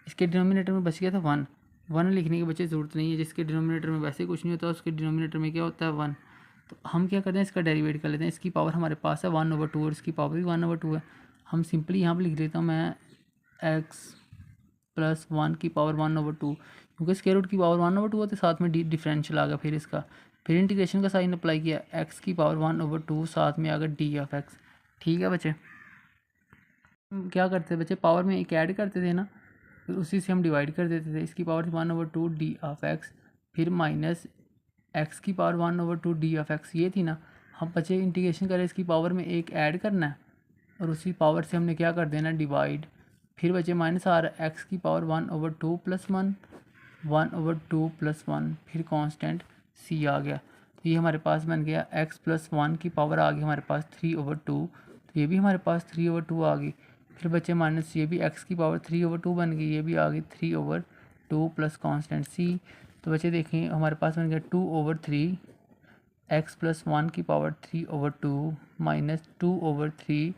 इसके डिनोमिनेटर में बच गया था वन, वन लिखने की बच्चे ज़रूरत नहीं है, जिसके डिनोमिनेटर में वैसे कुछ नहीं होता, उसके डिनोमिनेटर में क्या होता है वन। तो हम क्या करते हैं, इसका डेरिवेट कर लेते हैं। इसकी पावर हमारे पास है 1/2 और इसकी पावर भी 1/2 है। हम सिंपली यहाँ पर लिख देता हूँ मैं एक्स प्लस वन की पावर 1/2, क्योंकि स्क्वायर रूट की पावर 1/2 होती है, साथ में डिफरेंशियल आ गया फिर इसका, फिर इंटीग्रेशन का साइन अप्लाई किया, एक्स की पावर 1/2 साथ में आ गया डी ऑफ एक्स। ठीक है बच्चे, क्या करते थे बच्चे, पावर में एक ऐड करते थे ना, फिर उसी से हम डिवाइड कर देते थे। इसकी पावर थी 1/2 डी ऑफ एक्स, फिर माइनस एक्स की पावर 1/2 डी ऑफ एक्स, ये थी ना। हम बच्चे इंटीग्रेशन करें, इसकी पावर में एक ऐड करना है और उसी पावर से हमने क्या कर देना, डिवाइड। फिर बच्चे माइनस आ रहा है एक्स की power 1/2 plus one, 1/2 plus one, फिर कांस्टेंट सी आ गया। तो ये हमारे पास बन गया एक्स प्लस वन की पावर आ गई हमारे पास 3/2, तो ये भी हमारे पास 3/2 आ गई। फिर बच्चे माइनस ये भी एक्स की पावर 3/2 बन गई, ये भी आ गई 3/2 प्लस कांस्टेंट सी। तो बच्चे देखें हमारे पास बन गया 2/3 एक्स प्लस वन की पावर 3/2 माइनस 2/3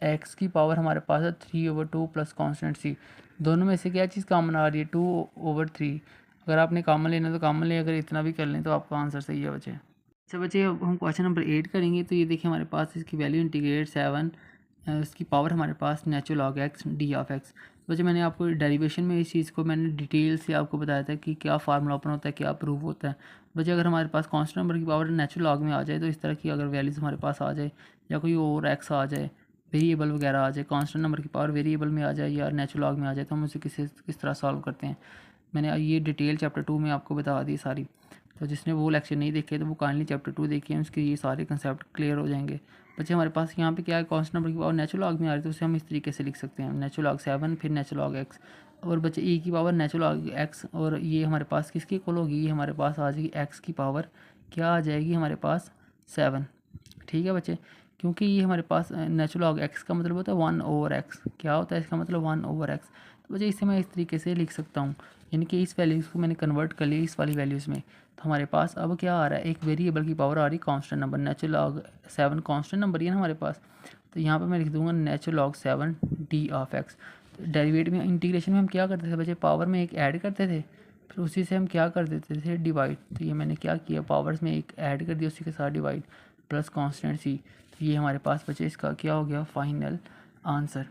एक्स की पावर हमारे पास है 3/2 प्लस कॉन्स्टेंट सी। दोनों में से क्या चीज़ कॉमन आ रही है, 2/3। अगर आपने कॉमन लेना तो कॉमन ले, अगर इतना भी कर लें तो आपका आंसर सही है बच्चे। अच्छा बच्चे, अब हम क्वेश्चन नंबर 8 करेंगे। तो ये देखिए हमारे पास इसकी वैल्यू इंटीग्रेट 7, इसकी पावर हमारे पास natural log x d of x. बच्चे मैंने आपको डेरिवेशन में इस चीज़ को मैंने डिटेल से आपको बताया था कि क्या फार्मूला ओपन होता है, क्या प्रूफ होता है। बच्चे अगर हमारे पास कांस्टेंट नंबर की पावर नेचुरल लॉग में आ जाए, तो इस तरह की अगर वैल्यूज़ हमारे पास आ जाए या कोई और एक्स आ जाए, वेरिएबल वगैरह आ जाए, कांस्टेंट नंबर की पावर वेरिएबल में आ जाए या नेचुरल लॉग में आ जाए, तो हम उसे किस तरह सॉल्व करते हैं। मैंने ये डिटेल चैप्टर 2 में आपको बता दी सारी। तो जिसने वो लेक्चर नहीं देखे तो वो काइंडली चैप्टर 2 देखिए, उसके ये सारे कंसेप्ट क्लियर हो जाएंगे। बच्चे हमारे पास यहाँ पे क्या है, कांस्टेंट नंबर की पावर नेचुरल लॉग में आ रही है, तो उसे हम इस तरीके से लिख सकते हैं, नेचुरल लॉग 7 फिर नेचुरल लॉग एक्स, और बच्चे ई की पावर नेचुरल लॉग एक्स, और ये हमारे पास किसकी इक्वल होगी, ये हमारे पास आ जाएगी एक्स की पावर क्या आ जाएगी हमारे पास 7। ठीक है बच्चे, क्योंकि ये हमारे पास नेचुरल लॉग एक्स का मतलब होता है 1/x, क्या होता है इसका मतलब 1/x। तो बच्चे इसे मैं इस तरीके से लिख सकता हूँ, यानी कि इस वैल्यूज़ को मैंने कन्वर्ट कर लिया इस वाली वैल्यूज़ में। तो हमारे पास अब क्या आ रहा है, एक वेरिएबल की पावर आ रही constant number, natural log 7 constant number ही है ना हमारे पास। तो यहाँ पर मैं लिख दूंगा natural log 7 D of x. Derivative में इंटीग्रेशन में हम क्या करते थे बच्चे, पावर में एक ऐड करते थे, फिर उसी से हम क्या कर देते थे, डिवाइड। तो ये मैंने क्या किया, पावर्स में एक ऐड कर दिया, उसी के साथ डिवाइड प्लस कांस्टेंट सी। तो ये हमारे पास बचे इसका क्या हो गया फाइनल आंसर।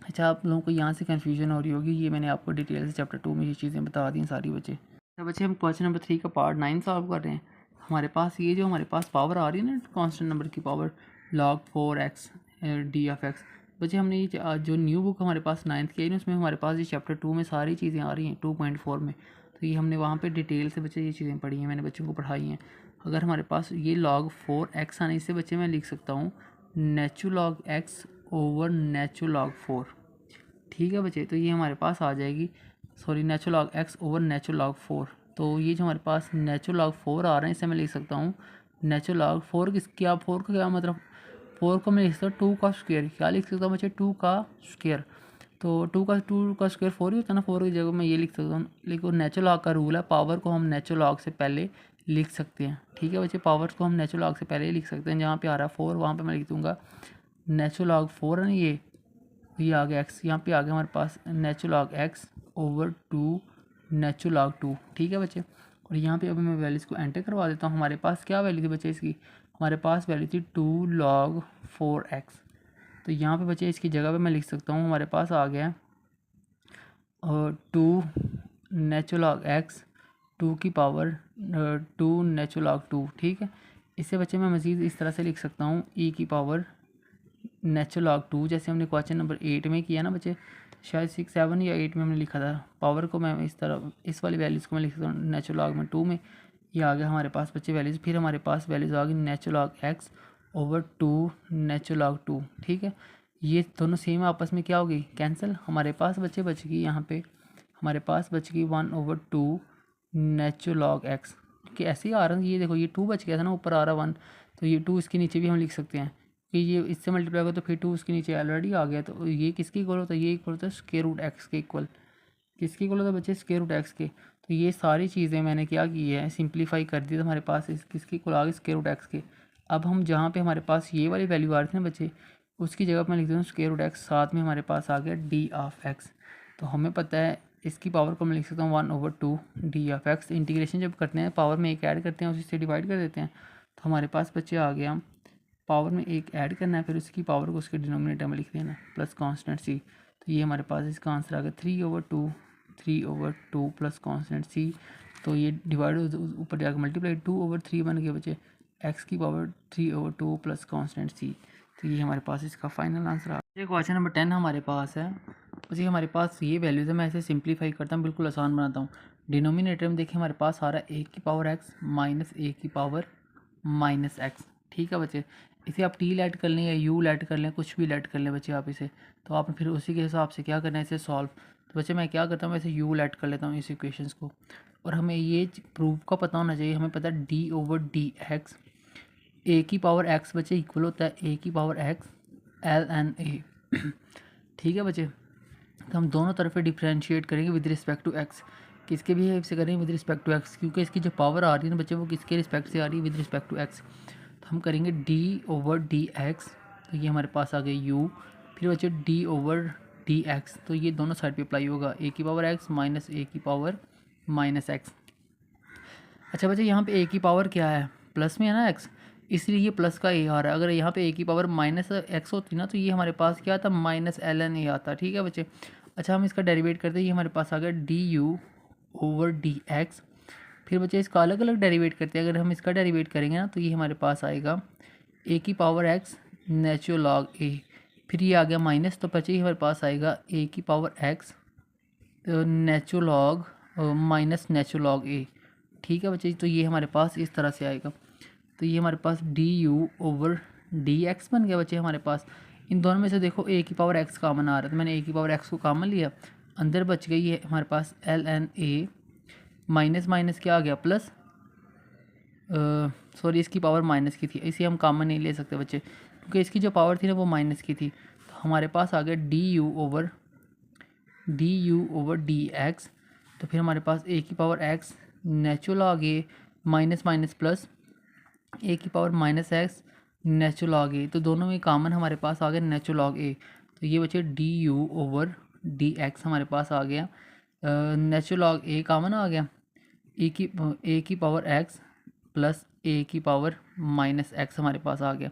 अच्छा, आप लोगों को यहाँ से कन्फ्यूजन हो रही होगी, ये मैंने आपको डिटेल से चैप्टर 2 में ये चीज़ें बता दी सारी बच्चे। अच्छा बच्चे, हम क्वेश्चन नंबर 3 का पार्ट 9 सॉल्व कर रहे हैं। हमारे पास ये जो हमारे पास पावर आ रही है ना कांस्टेंट नंबर की power, log 4x D of x. बच्चे हमने ये जो न्यू बुक हमारे पास 9th की आई ना, उसमें हमारे पास ये चैप्टर 2 में सारी चीज़ें आ रही हैं 2.4 में। तो ये हमने वहाँ पे डिटेल से बच्चे ये चीज़ें पढ़ी हैं, मैंने बच्चों को पढ़ाई हैं। अगर हमारे पास ये log 4x आने से बच्चे मैं लिख सकता हूँ natural log x over natural log 4। ठीक है बच्चे, तो ये हमारे पास आ जाएगी, sorry natural log x over natural log 4। तो ये जो हमारे पास नेचुरल log 4 आ रहे हैं, इसे मैं लिख सकता हूँ नेचुरल log 4 क्या 4 का क्या मतलब, 4 को मैं लिख सकता हूँ 2 का स्क्वायर, क्या लिख सकता हूँ बच्चे 2 का स्क्वायर। तो 2 का स्क्वायर 4 ही होता है ना, 4 की जगह मैं ये लिख सकता हूँ। लेकिन नेचुरल log का रूल है, पावर को हम नेचुरल log से पहले लिख सकते हैं। ठीक है बच्चे, पावर्स को हम नेचुरल log से पहले ही लिख सकते हैं। जहाँ पे आ रहा है 4 वहाँ पे मैं लिख दूँगा नेचुरल log 4 है ना, ये आ गया एक्स, यहाँ पे आ गया हमारे पास natural log x over 2 natural log 2। ठीक है बच्चे, और यहाँ पे अभी मैं वैल्यूज़ को एंटर करवा देता हूँ। हमारे पास क्या वैल्यू थी बच्चे इसकी, हमारे पास वैल्यू थी 2 log 4x। तो यहाँ पे बच्चे इसकी जगह पे मैं लिख सकता हूँ, हमारे पास आ गया और 2 नेचुरल log x 2 की पावर 2 नेचुरल log 2। ठीक है, इससे बच्चे मैं मज़ीद इस तरह से लिख सकता हूँ e की पावर नेचुरल log 2, जैसे हमने क्वेश्चन नंबर 8 में किया ना बच्चे, शायद 6 7 या 8 में हमने लिखा था। पावर को मैं इस तरह इस वाली वैल्यूज़ को मैं लिख सकता हूँ नेचुरल log में 2 में। ये आ गया हमारे पास बच्चे वैल्यूज़। फिर हमारे पास वैल्यूज़ आ गई natural log x over 2 natural log 2। ठीक है, ये दोनों सेम आपस में क्या हो गई, कैंसिल। हमारे पास बच्चे बच गई यहाँ पे, हमारे पास बच गई 1/2 नेचुरल log x, कि ऐसे ही आ रहा है। ये देखो ये 2 बच गया था ना, ऊपर आ रहा 1, तो ये 2 इसके नीचे भी हम लिख सकते हैं कि ये इससे मल्टीप्लाई होगा तो फिर 2 उसके नीचे ऑलरेडी आ गया। तो ये किसकी इक्वल होता है, ये इक्वल होता है स्क्वायर रूट एक्स के इक्वल। किसके इक्वल होता है बच्चे, स्क्वायर रूट एक्स के। तो ये सारी चीज़ें मैंने क्या की है, सिंप्लीफाई कर दी। तो हमारे पास इस किसकी को आ गई स्क्वायर रूट एक्स के। अब हम जहाँ पे हमारे पास ये वाली वैल्यू आ रही थी ना बच्चे, उसकी जगह पर मैं लिख देता हूँ स्क्वायर रूट एक्स, साथ में हमारे पास आ गया डी ऑफ एक्स। तो हमें पता है इसकी पावर को मैं लिख सकता हूँ 1/2 डी ऑफ एक्स। इंटीग्रेशन जब करते हैं पावर में एक ऐड करते हैं, उसी से डिवाइड कर देते हैं, तो हमारे पास बच्चे आ गया पावर में एक ऐड करना है, फिर उसकी पावर को उसके डिनोमिनेटर में लिख देना प्लस कांस्टेंट सी। तो ये हमारे पास इसका आंसर आ गया 3/2 प्लस कांस्टेंट सी। तो ये डिवाइड ऊपर जाकर मल्टीप्लाई 2/3 बन गया बच्चे, एक्स की पावर 3/2 प्लस कांस्टेंट सी। तो ये हमारे पास इसका फाइनल आंसर आ गया। क्वेश्चन नंबर 10 हमारे पास है। बस ये हमारे पास ये वैल्यूज़ है, मैं इसे सिंप्लीफाई करता हूँ, बिल्कुल आसान बनाता हूँ। डिनोमिनेटर में देखिए हमारे पास आ रहा है ए की पावर एक्स माइनस ए की पावर माइनस एक्स। ठीक है बच्चे, इसे आप टी लेट कर लें या यू लेट कर लें, कुछ भी लेट कर लें बच्चे आप इसे। तो आप फिर उसी के हिसाब से क्या करना है, इसे सॉल्व। तो बच्चे मैं क्या करता हूँ, इसे यू लेट कर लेता हूँ इस इक्वेशंस को। और हमें ये प्रूफ का पता होना चाहिए, हमें पता है d/dx ए की पावर एक्स बच्चे इक्वल होता है ए की पावर एक्स ln a। ठीक है बच्चे, तो हम दोनों तरफ डिफ्रेंशिएट करेंगे विद रिस्पेक्ट टू एक्स। किसके भी से करेंगे विद रिस्पेक्ट टू एक्स, क्योंकि इसकी जो पावर आ रही है ना बच्चे वो किसके रिस्पेक्ट से आ रही है, विद रिस्पेक्ट टू एक्स। तो हम करेंगे d/dx, तो ये हमारे पास आ गया u। फिर बच्चे d/dx, तो ये दोनों साइड पे अप्लाई होगा, ए की पावर एक्स माइनस ए की पावर माइनस एक्स। अच्छा बच्चे यहाँ पे ए की पावर क्या है, प्लस में है ना एक्स, इसलिए ये प्लस का ए आ रहा है। अगर यहाँ पे ए की पावर माइनस एक्स होती ना, तो ये हमारे पास क्या आता, माइनस ln a आता। ठीक है बच्चे, अच्छा हम इसका डेरिवेट करते हैं, ये हमारे पास आ गया du/dx। फिर बच्चे इसका अलग अलग डेरिवेट करते हैं, अगर हम इसका डेरिवेट करेंगे ना, तो ये हमारे पास आएगा ए की पावर एक्स नेचुरल लॉग ए। फिर ये आ गया माइनस, तो बच्चे हमारे पास आएगा ए की power x natural log minus natural log a. ठीक है बच्चे, तो ये हमारे पास इस तरह से आएगा। तो ये हमारे पास du/dx बन गया बच्चे हमारे पास। इन दोनों में से देखो ए की पावर एक्स कॉमन आ रहा है, तो मैंने ए की पावर एक्स को कॉमन लिया, अंदर बच गई है हमारे पास ln a, माइनस माइनस क्या आ गया प्लस, सॉरी इसकी पावर माइनस की थी, इसे हम कॉमन नहीं ले सकते बच्चे, क्योंकि इसकी जो पावर थी ना वो माइनस की थी। तो हमारे पास आ गया du/dx। तो फिर हमारे पास ए की power x natural log a minus minus plus a की power minus x natural log a. तो दोनों में कॉमन हमारे पास आ गया नेचुरल लॉग ए। तो ये बच्चे du/dx हमारे पास आ गया, नेचुरल लॉग ए कॉमन आ गया, ए की पावर एक्स प्लस ए की पावर माइनस एक्स हमारे पास आ गया।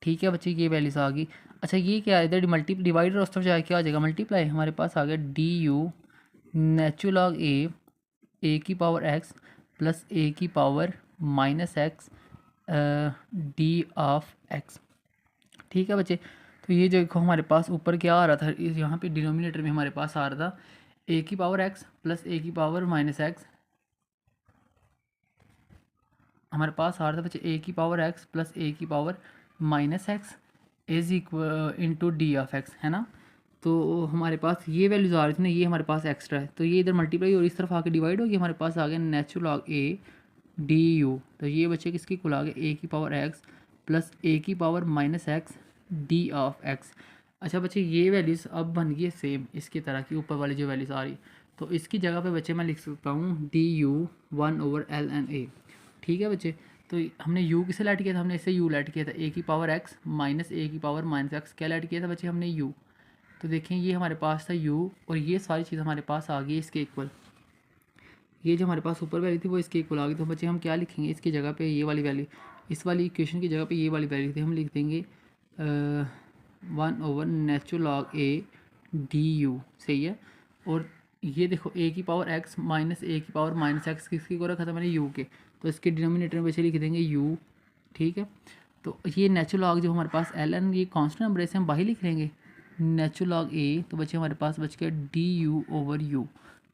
ठीक है बच्चे, ये वैल्यूज आ गई। अच्छा ये क्या है, इधर डिवाइडर उस तरफ जाए क्या आ जाएगा, मल्टीप्लाई। हमारे पास आ गया du नेचुरल लॉग ए की पावर एक्स प्लस ए की power minus x d of x. ठीक है बच्चे, तो ये जो देखो हमारे पास ऊपर क्या आ रहा था, यहाँ पे डिनोमिनेटर में हमारे पास आ रहा था ए की पावर एक्स प्लस ए की पावर माइनस एक्स। हमारे पास आ रहा था बच्चे ए की पावर एक्स प्लस ए की power minus x is equal into D of x, है ना। तो हमारे पास ये वैल्यूज आ रही थी ना, ये हमारे पास एक्स्ट्रा है, तो ये इधर मल्टीप्लाई और इस तरफ आके डिवाइड हो गया, हमारे पास आ गया natural log A D you. तो ये बच्चे किसकी कुल आ गया, ए की पावर एक्स प्लस ए की power minus x d of x. अच्छा बच्चे ये वैल्यूज़ अब बन गई सेम इसकी तरह की, ऊपर वाली जो वैल्यूज़ आ रही, तो इसकी जगह पे बच्चे मैं लिख सकता हूँ du/1/ln a। ठीक है बच्चे, तो हमने u किसे लेट किया था, हमने इसे u लेट किया था, ए की पावर एक्स माइनस ए की पावर माइनस एक्स क्या लेट किया था बच्चे हमने u। तो देखें ये हमारे पास था u, और ये सारी चीज़ हमारे पास आ गई इसके इक्वल। ये जो हमारे पास ऊपर वैल्यू थी वो इसके इक्वल आ गई। तो बच्चे हम क्या लिखेंगे इसकी जगह पे, ये वाली वैल्यू, इस वाली इक्वेशन की जगह पे ये वाली वैल्यू थी, हम लिख देंगे 1/, natural log A D you. सही है, और ये देखो ए की पावर एक्स माइनस ए की पावर माइनस एक्स किसकी को रखा था मैंने यू के, तो इसके डिनोमिनेटर में बच्चे लिख देंगे यू। ठीक है, तो ये नेचुरल लॉग जो हमारे पास ln ये कांस्टेंट नंबर है, इसे हम बाहर लिख लेंगे नेचुरल लॉग ए। तो बच्चे हमारे पास बच गया du/u।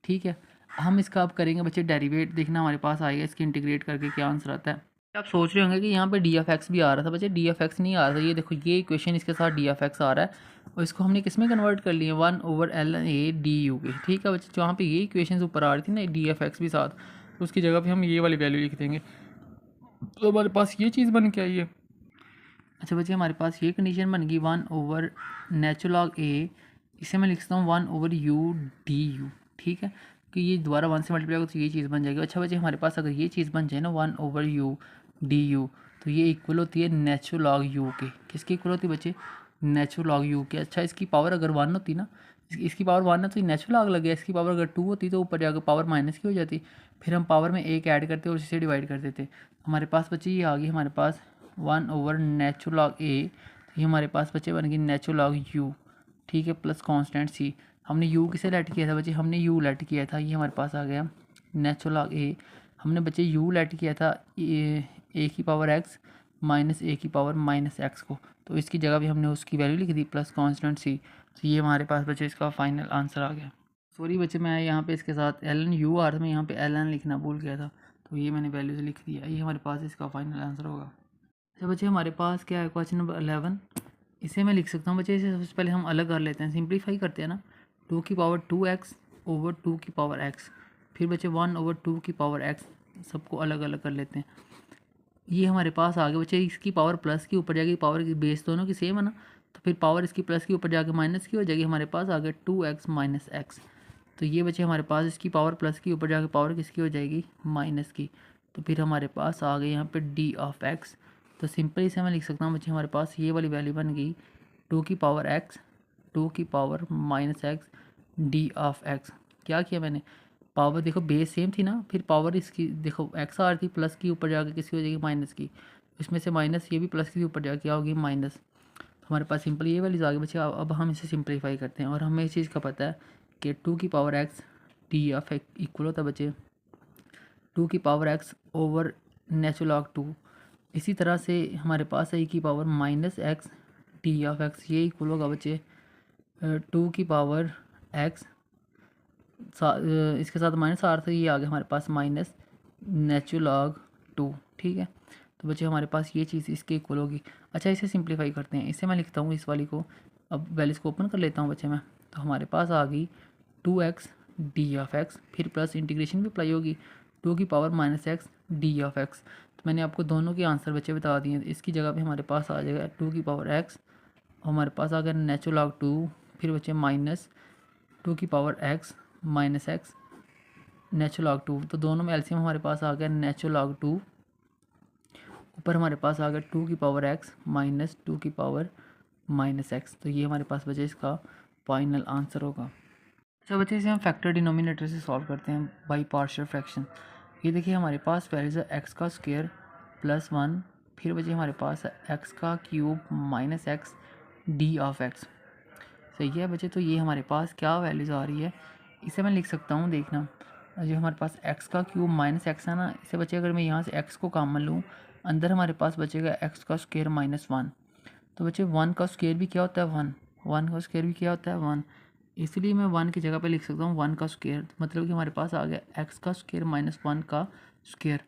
ठीक है, हम इसका अब करेंगे बच्चे डेरिवेट, देखना हमारे पास आएगा इसके इंटीग्रेट करके क्या आंसर आता है। आप सोच रहे होंगे कि यहाँ पे डी ऑफ एक्स भी आ रहा था, बच्चे डी ऑफ एक्स नहीं आ रहा था, ये देखो ये इक्वेशन इसके साथ डी ऑफ एक्स आ रहा है, और इसको हमने किस में कन्वर्ट कर लिया 1/ln a du के। ठीक है बच्चे, जहाँ पे ये इक्वेशन ऊपर आ रही थी ना डी ऑफ एक्स भी साथ, तो उसकी जगह पे हम ये वाली वैल्यू लिख देंगे, तो हमारे पास ये चीज़ बन के आई है। अच्छा बच्चे, हमारे पास ये कंडीशन बन गई 1/नेचुरल लॉग ए, इसे मैं लिख सकता हूँ 1/u du। ठीक है, कि ये दोबारा 1 से मल्टीप्लाई होगा तो ये चीज़ बन जाएगी। अच्छा बच्चे हमारे पास अगर ये चीज़ बन जाए ना 1/u du, तो ये इक्वल होती है नेचुरल लॉग u के। किसकी इक्वल होती है बच्चे? नेचुरल लॉग u के। अच्छा इसकी पावर अगर 1 होती ना, इसकी पावर 1 है तो ये नेचुरल लॉग लग गया। इसकी पावर अगर 2 होती तो ऊपर जाकर पावर माइनस की हो जाती, फिर हम पावर में एक ऐड करते और इसे डिवाइड कर देते। हमारे पास बच्चे ये आ गई हमारे पास 1/नेचुरल लॉग a, तो ये हमारे पास बच्चे बन गई नेचुरल लॉग u, ठीक है, प्लस कांस्टेंट c। हमने u किसे लेट किया था बच्चे? हमने u लेट किया था, ये हमारे पास आ गया नेचुरल लॉग a। हमने बच्चे u लेट किया था a की पावर x माइनस a की पावर माइनस एक्स को, तो इसकी जगह भी हमने उसकी वैल्यू लिख दी प्लस कांस्टेंट c। तो ये हमारे पास बच्चे इसका फाइनल आंसर आ गया। सॉरी बच्चे मैं यहाँ पे इसके साथ ln u आ रहा था, मैं यहाँ पे ln लिखना भूल गया था, तो ये मैंने वैल्यू से लिख दिया। ये हमारे पास इसका फाइनल आंसर होगा। अच्छा बच्चे हमारे पास क्या है क्वेश्चन नंबर 11, इसे मैं लिख सकता हूँ बच्चे। इसे सबसे पहले हम अलग कर लेते हैं, सिंप्लीफाई करते हैं ना। 2 की पावर 2x ओवर 2 की पावर x, फिर बच्चे 1/2 की पावर x, सबको अलग अलग कर लेते हैं। ये हमारे पास आ गया बच्चे, इसकी पावर प्लस की ऊपर जाएगी, पावर की बेस दोनों की सेम है ना, तो फिर पावर इसकी प्लस की ऊपर जाके माइनस की हो जाएगी। हमारे पास आ गया 2x माइनस एक्स। तो ये बच्चे हमारे पास इसकी पावर प्लस की ऊपर जाके पावर किसकी हो जाएगी? माइनस की। तो फिर हमारे पास आ गई यहाँ पे d ऑफ x। तो सिंपल इसे मैं लिख सकता हूँ बच्चे, हमारे पास ये वाली वैल्यू बन गई 2 की पावर x 2 की power minus x d of x। क्या किया मैंने? पावर देखो बेस सेम थी ना, फिर पावर इसकी देखो एक्स आ रही थी प्लस की ऊपर जाके किसकी हो जाएगी? माइनस की। इसमें से माइनस ये भी प्लस के ऊपर जाके क्या होगी? माइनस। तो हमारे पास सिंपल ये वैल्यूज आ गई बच्चे। अब हम इसे सिंप्लीफाई करते हैं और हमें इस चीज़ का पता है कि 2 की power x d of x equal होता है बच्चे 2 की power x over natural log 2। इसी तरह से हमारे पास है e की power minus x d of x, ये इक्वल होगा बच्चे 2 की पावर एक्स, इसके साथ माइनस आ रहा था, ये आ गया हमारे पास माइनस नेचुरल लॉग 2, ठीक है। तो बच्चे हमारे पास ये चीज़ इसके इक्वल होगी। अच्छा इसे सिंप्लीफाई करते हैं, इसे मैं लिखता हूँ इस वाली को, अब वैल्यूज को ओपन कर लेता हूँ बच्चे मैं। तो हमारे पास आ गई 2x डी ऑफ एक्स, फिर प्लस इंटीग्रेशन भी अप्लाई होगी 2 की power minus x d of x. तो मैंने आपको दोनों के आंसर बच्चे बता दिए हैं। इसकी जगह पे हमारे पास आ जाएगा 2 की पावर एक्स, हमारे पास आ गया नेचुरल लॉग 2, फिर बच्चे माइनस 2 की power x minus x natural log 2। तो दोनों में एलसीएम हमारे पास आ गया नेचुरल लॉग 2, ऊपर हमारे पास आ गया 2 की पावर एक्स माइनस 2 की पावर माइनस एक्स। तो ये हमारे पास बचे इसका फाइनल आंसर होगा। अच्छा बच्चे इसे हम फैक्टर डिनोमिनेटर से सॉल्व करते हैं बाई पार्शियल फ्रैक्शन। ये देखिए हमारे पास वैल्यूज है एक्स का स्क्वायर प्लस 1, फिर बच्चे हमारे पास है एक्स का cube minus x d of x. सही है बच्चे, तो ये हमारे पास क्या वैल्यूज़ आ रही है, इसे मैं लिख सकता हूँ। देखना जो हमारे पास एक्स का क्यूब माइनस एक्स है ना, इसे बच्चे अगर मैं यहाँ से एक्स को कॉमन लूँ, अंदर हमारे पास बचेगा एक्स का स्क्वायर माइनस 1। तो बच्चे 1 का स्क्वायर भी क्या होता है? 1। 1 का स्क्वायर भी क्या होता है? 1। इसलिए मैं 1 की जगह पे लिख सकता हूँ 1 का स्क्वायर, मतलब कि हमारे पास आ गया एक्स का स्क्वायर माइनस 1 का स्क्वायर।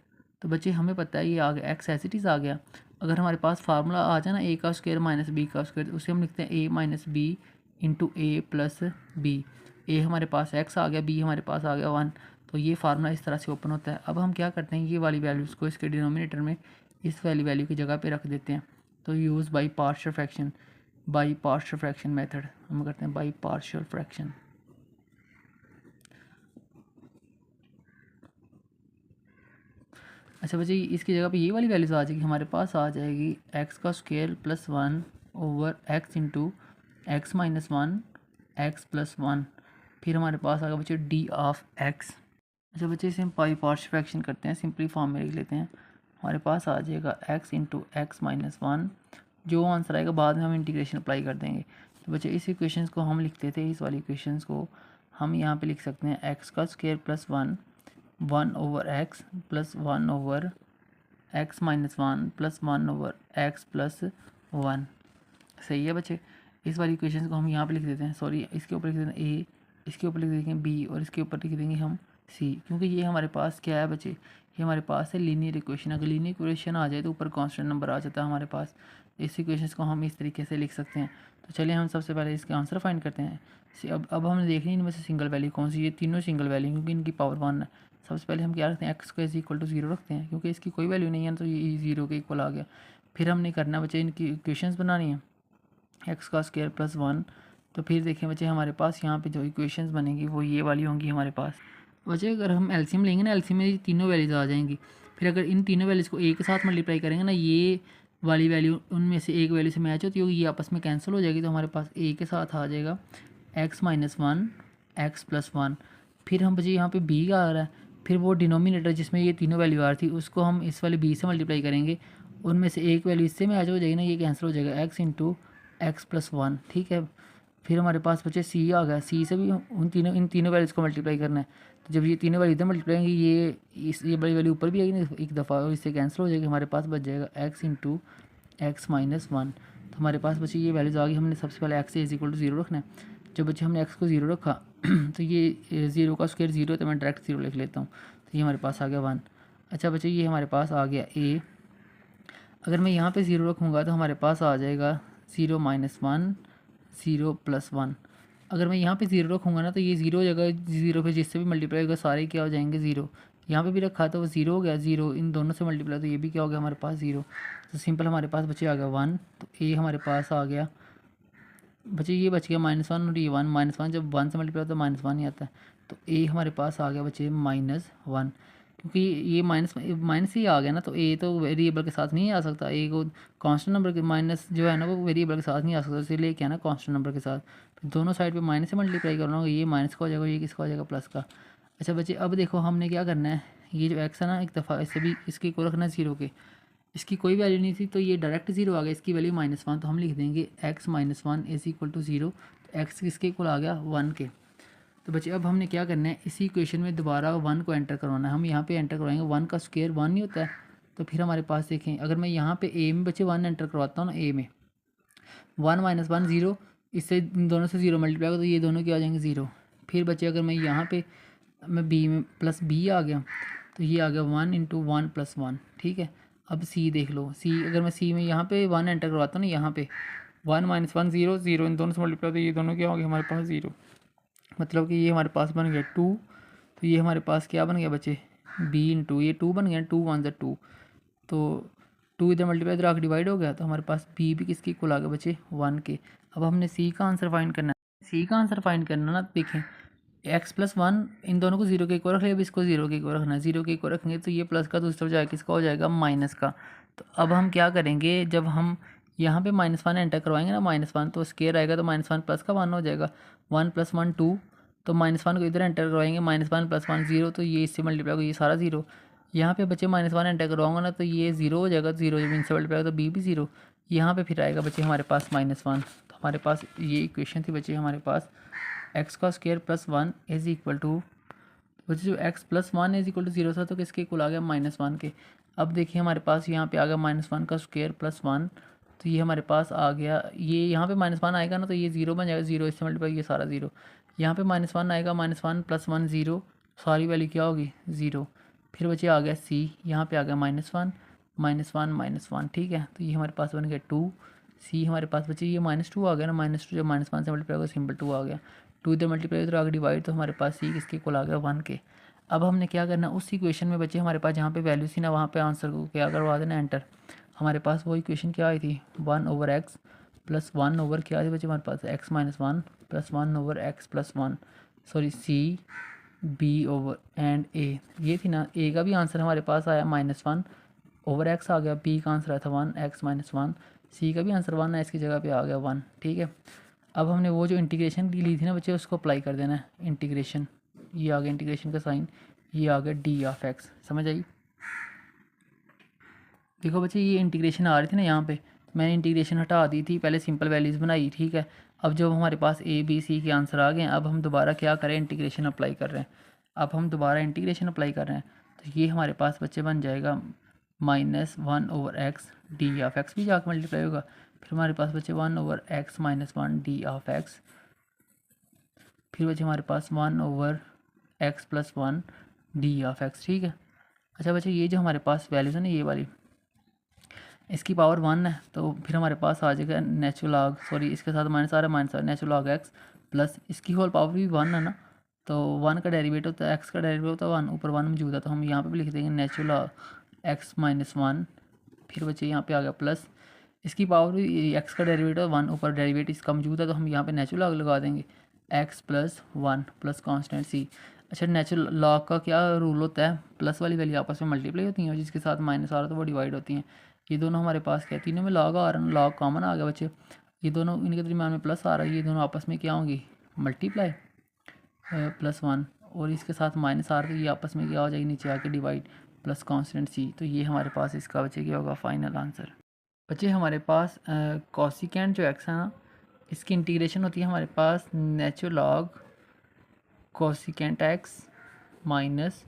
तो बच्चे हमें पता है ये आ गया एक्स एज इट इज़ आ गया। अगर हमारे पास फार्मूला आ जाए ना ए का स्क्वायर माइनस बी का स्क्वायर, तो उसे हम लिखते हैं ए minus B into A plus B. ए हमारे पास एक्स आ गया, बी हमारे पास आ गया 1। तो ये फार्मूला इस तरह से ओपन होता है। अब हम क्या करते हैं, ये वाली वैल्यूज़ को इसके डिनोमिनेटर में इस वाली वैल्यू की जगह पे रख देते हैं। तो use by partial fraction, by partial fraction method हम करते हैं, बाई पार्शियल फ्रैक्शन। अच्छा बच्चे इसकी जगह पे ये वाली वैल्यूज़ आ जाएगी, हमारे पास आ जाएगी एक्स का square plus 1 over x into x minus 1 x plus 1, फिर हमारे पास आ गया बच्चे डी ऑफ एक्स। अच्छा बच्चे इसे हम बाई पार्शियल फ्रैक्शन करते हैं, सिंपली फॉर्म में लिख लेते हैं। हमारे पास आ जाएगा एक्स इंटू एक्स माइनस 1, जो आंसर आएगा बाद में हम इंटीग्रेशन अप्लाई कर देंगे। तो बच्चे इस इक्वेशंस को हम लिखते थे, इस वाली इक्वेशंस को हम यहाँ पे लिख सकते हैं एक्स का square plus 1 1 over x plus 1 over x minus 1 plus 1 over x plus 1। सही है बच्चे, इस वाली इक्वेशंस को हम यहाँ पे लिख देते हैं, सॉरी इसके ऊपर लिख देते हैं ए, इसके ऊपर लिख देंगे बी और इसके ऊपर लिख देंगे हम सी, क्योंकि ये हमारे पास क्या है बच्चे, ये हमारे पास है लीनियर इक्वेशन। अगर लीनियर इक्वेशन आ जाए तो ऊपर कांस्टेंट नंबर आ जाता है हमारे पास। इस इक्वेशंस को हम इस तरीके से लिख सकते हैं। तो चलिए हम सबसे पहले इसके आंसर फाइंड करते हैं। अब हमने देख लिया इनमें से सिंगल वैल्यू कौन सी, ये तीनों सिंगल वैल्यू क्योंकि इनकी पावर 1 है। सबसे पहले हम क्या रखते हैं, एक्स को इज इक्वल टू 0 रखते हैं, क्योंकि इसकी कोई वैल्यू नहीं है तो ये 0 के इक्वल आ गया। फिर हमने करना बच्चे इनकी इक्वेशंस बनानी है, एक्स का स्क्वायर प्लस 1। तो फिर देखें बच्चे हमारे पास यहाँ पे जो इक्वेशंस बनेंगी वो ये वाली होंगी हमारे पास। बच्चे अगर हम एलसीएम लेंगे ना, एलसीएम में ये तीनों वैल्यूज़ आ जाएंगी। फिर अगर इन तीनों वैल्यूज़ को ए के साथ मल्टीप्लाई करेंगे ना, ये वाली वैल्यू उनमें से एक वैल्यू से मैच होती होगी, ये आपस में कैंसिल हो जाएगी, तो हमारे पास ए के साथ आ जाएगा x-1 x+1। फिर हम बच्चे यहाँ पे b का आ रहा है, फिर वो डिनोमिनेटर जिसमें ये तीनों वैल्यू आ रही थी उसको हम इस वाले b से मल्टीप्लाई करेंगे, उनमें से एक वैल्यू इससे मैच हो जाएगी ना, ये कैंसिल हो जाएगा x×x+1। ठीक है। फिर हमारे पास बचे c आ गया, c से भी इन तीनों वैल्यूज़ को मल्टीप्लाई करना है। तो जब ये तीनों वैल्यू इधर मल्टीप्लाई होंगी, ये बड़ी वैल्यू ऊपर भी आएगी ना एक दफ़ा, और इससे कैंसिल हो जाएगी, हमारे पास बच जाएगा x×x-1। तो हमारे पास बची ये वैल्यूज़ आ गई। हमने सबसे पहले x इज इक्वल टू 0 रखना है। जब बच्चे हमने x को 0 रखा तो ये 0 का स्क्वायर 0, तो मैं डायरेक्ट 0 लिख लेता हूँ, तो ये हमारे पास आ गया 1। अच्छा बच्चे ये हमारे पास आ गया a। अगर मैं यहाँ पे 0 रखूँगा तो हमारे पास आ जाएगा 0-1 0+1। अगर मैं यहाँ पे 0 रखूँगा ना, तो ये 0 हो जाएगा, 0 पे जिससे भी मल्टीप्लाई होगा सारे क्या हो जाएंगे 0। यहाँ पे भी रखा तो वो 0 हो गया, 0 इन दोनों से मल्टीप्लाई, तो ये भी क्या हो गया हमारे पास 0। तो सिंपल हमारे पास बचे आ गया 1, तो ए हमारे पास आ गया। बच्चे ये बच गया -1 और ये 1, -1 जब 1 से मल्टीप्लाई होता है -1 ही आता है, तो ए हमारे पास आ गया बच्चे -1, क्योंकि ये माइनस ही आ गया ना, तो ए तो वेरिएबल के साथ नहीं आ सकता, ए को कांस्टेंट नंबर के माइनस जो है ना वो वेरिएबल के साथ नहीं आ सकता, इसलिए क्या है ना कांस्टेंट नंबर के साथ। तो दोनों साइड पे माइनस से मल्टीप्लाई करना होगा, ये माइनस का हो जाएगा, ये किसका हो जाएगा प्लस का। अच्छा बच्चे अब देखो हमने क्या करना है, ये जो एक्स है ना एक दफ़ा इससे भी इसके को रखना है 0 के, इसकी कोई वैल्यू नहीं थी तो ये डायरेक्ट 0 आ गया, इसकी वैल्यू -1, तो हम लिख देंगे x-1 इज इक्वल टू 0। तो x किसके इक्वल आ गया 1 के। तो बच्चे अब हमने क्या करना है, इसी इक्वेशन में दोबारा 1 को एंटर करवाना है। हम यहाँ पे एंटर करवाएंगे 1 का स्क्वायर 1 नहीं होता है, तो फिर हमारे पास देखें अगर मैं यहाँ पे a में बच्चे 1 एंटर करवाता हूँ ना, a में 1-1 0, इससे इन दोनों से 0 मल्टीप्लाई होगा तो ये दोनों क्या आ जाएंगे 0। फिर बच्चे अगर मैं यहाँ पे मैं b में प्लस b आ गया, तो ये आ गया 1 × 1 + 1। ठीक है। अब c देख लो, c अगर मैं c में यहाँ पे 1 एंटर करवाता हूँ ना, यहाँ पे 1-1 0 0, इन दोनों से मल्टीप्लाई तो ये दोनों क्या हो गया हमारे पास 0, मतलब कि ये हमारे पास बन गया 2। तो ये हमारे पास क्या बन गया बच्चे b ये 2 बन गया, 2 1 2, तो 2 इधर मल्टीप्लाई इधर आके डिवाइड हो गया, तो हमारे पास b भी किसके इक्वल आ गया बच्चे 1 के। अब हमने c का आंसर फाइंड करना है। c का आंसर फाइंड करना ना, देखें x+1 इन दोनों को 0 के इक्वल रख लिया, अब इसको 0 के इक्वल रखना है। 0 के इक्वल रखेंगे तो ये प्लस का दूसरा हो जाएगा, किसका हो जाएगा माइनस का। तो अब हम क्या करेंगे, जब हम यहाँ पे -1 एंटर करवाएंगे ना, -1 तो स्क्वायर आएगा, तो -1 प्लस का 1 हो जाएगा, 1 + 1 2, तो -1 को इधर एंटर करवाएंगे, -1 + 1 0, तो ये इससे मल्टीप्लाई होगा, ये सारा 0। यहाँ पे बच्चे -1 एंटर करवाऊंगा ना, तो ये 0 हो जाएगा, 0 जब इनसे मल्टीप्लाई होगा तो b भी 0। यहाँ पे फिर आएगा बच्चे हमारे पास -1। तो हमारे पास ये इक्वेशन थी बच्चे हमारे पास x का स्क्वायर +1 इज इक्वल टू, बच्चे जो x+1 इज इक्वल टू 0 था तो किसके इक्वल आ गया -1 के। अब देखिए हमारे पास यहाँ पे आ गया -1 का स्क्वायर +1, तो ये हमारे पास आ गया, ये यहाँ पे -1 आएगा ना, तो ये 0 बन जाएगा, 0 इससे मल्टीप्लाई ये सारा 0। यहाँ पे -1 आएगा, -1 + 1 0, सारी वैल्यू क्या होगी 0। फिर बच्चे आ गया c, यहाँ पे आ गया -1 -1 ठीक है, तो ये हमारे पास बन गया 2। c हमारे पास बच्चे ये -2 आ गया ना, -2 जब -1 से मल्टीप्लाई होगा सिंपल 2 आ गया, 2 इधर मल्टीप्लाई इधर आगे डिवाइड, तो हमारे पास c किसके इक्वल आ गया 1 के। अब हमने क्या करना, उस इक्वेशन में बच्चे हमारे पास जहाँ पे वैल्यू थी ना, वहाँ पे आंसर को क्या करवा देना एंटर। हमारे पास वो इक्वेशन क्या आई थी 1/x + 1 क्या आई थी बच्चे हमारे पास x-1 + 1/x + 1, sorry c b and a, ये थी ना। a का भी आंसर हमारे पास आया -1/x आ गया, b का आंसर आया था 1x-1, c का भी आंसर 1 है, इसकी जगह पे आ गया 1। ठीक है। अब हमने वो जो इंटीग्रेशन की ली थी ना बच्चे, उसको अप्लाई कर देना है, इंटीग्रेशन, ये आ गया इंटीग्रेशन का साइन, ये आ गया d(x), समझ आई। देखो बच्चे ये इंटीग्रेशन आ रही थी ना, यहाँ पे मैंने इंटीग्रेशन हटा दी थी, पहले सिंपल वैल्यूज़ बनाई। ठीक है। अब जब हमारे पास a b c के आंसर आ गए, अब हम दोबारा क्या करें, इंटीग्रेशन अप्लाई कर रहे हैं। अब हम दोबारा इंटीग्रेशन अप्लाई कर रहे हैं, तो ये हमारे पास बच्चे बन जाएगा -1/x d(x), भी जाकर मल्टीप्लाई होगा, फिर हमारे पास बच्चे 1/x - 1 d(x), फिर बच्चे हमारे पास 1/x + 1 d(x). ठीक है। अच्छा बच्चे ये जो हमारे पास वैल्यूज़ है ना, ये वाली, इसकी पावर 1 है, तो फिर हमारे पास आ जाएगा नेचुरल लॉग, सॉरी इसके साथ माइनस आ रहा है, minus natural log x plus इसकी होल पावर भी 1 है ना, तो 1 का डेरिवेटिव होता है, x का डेरिवेटिव होता है 1, ऊपर 1 मौजूद है, तो हम यहाँ पे भी लिख देंगे नेचुरल लॉग x - 1। फिर बच्चे यहाँ पे आ गया प्लस इसकी पावर भी x का डेरिवेटिव 1, ऊपर डेरिवेटिव इसका मौजूद है, तो हम यहाँ पे नेचुरल लॉग लगा देंगे x + 1 प्लस कॉन्स्टेंट c। अच्छा, नेचुरल लॉग का क्या रूल होता है, प्लस वाली वैल्यू आपस में मल्टीप्लाई होती हैं और जिसके साथ माइनस आ रहा है तो वो डिवाइड होती हैं। ये दोनों हमारे पास क्या है, तीनों में लॉग आ रहा है, लॉग कॉमन आ गया बच्चे, ये दोनों इनके दरमियान में प्लस आ रहा है, ये दोनों आपस में क्या होंगी, मल्टीप्लाई +1, और इसके साथ माइनस आ रहा है तो ये आपस में क्या हो जाएगी, नीचे आके डिवाइड, प्लस कॉन्स्टेंट सी। तो ये हमारे पास इसका बच्चे क्या होगा फाइनल आंसर। बच्चे हमारे पास कॉसिकेंट जो एक्स है ना, इसकी इंटीग्रेशन होती है हमारे पास natural log cosecant x minus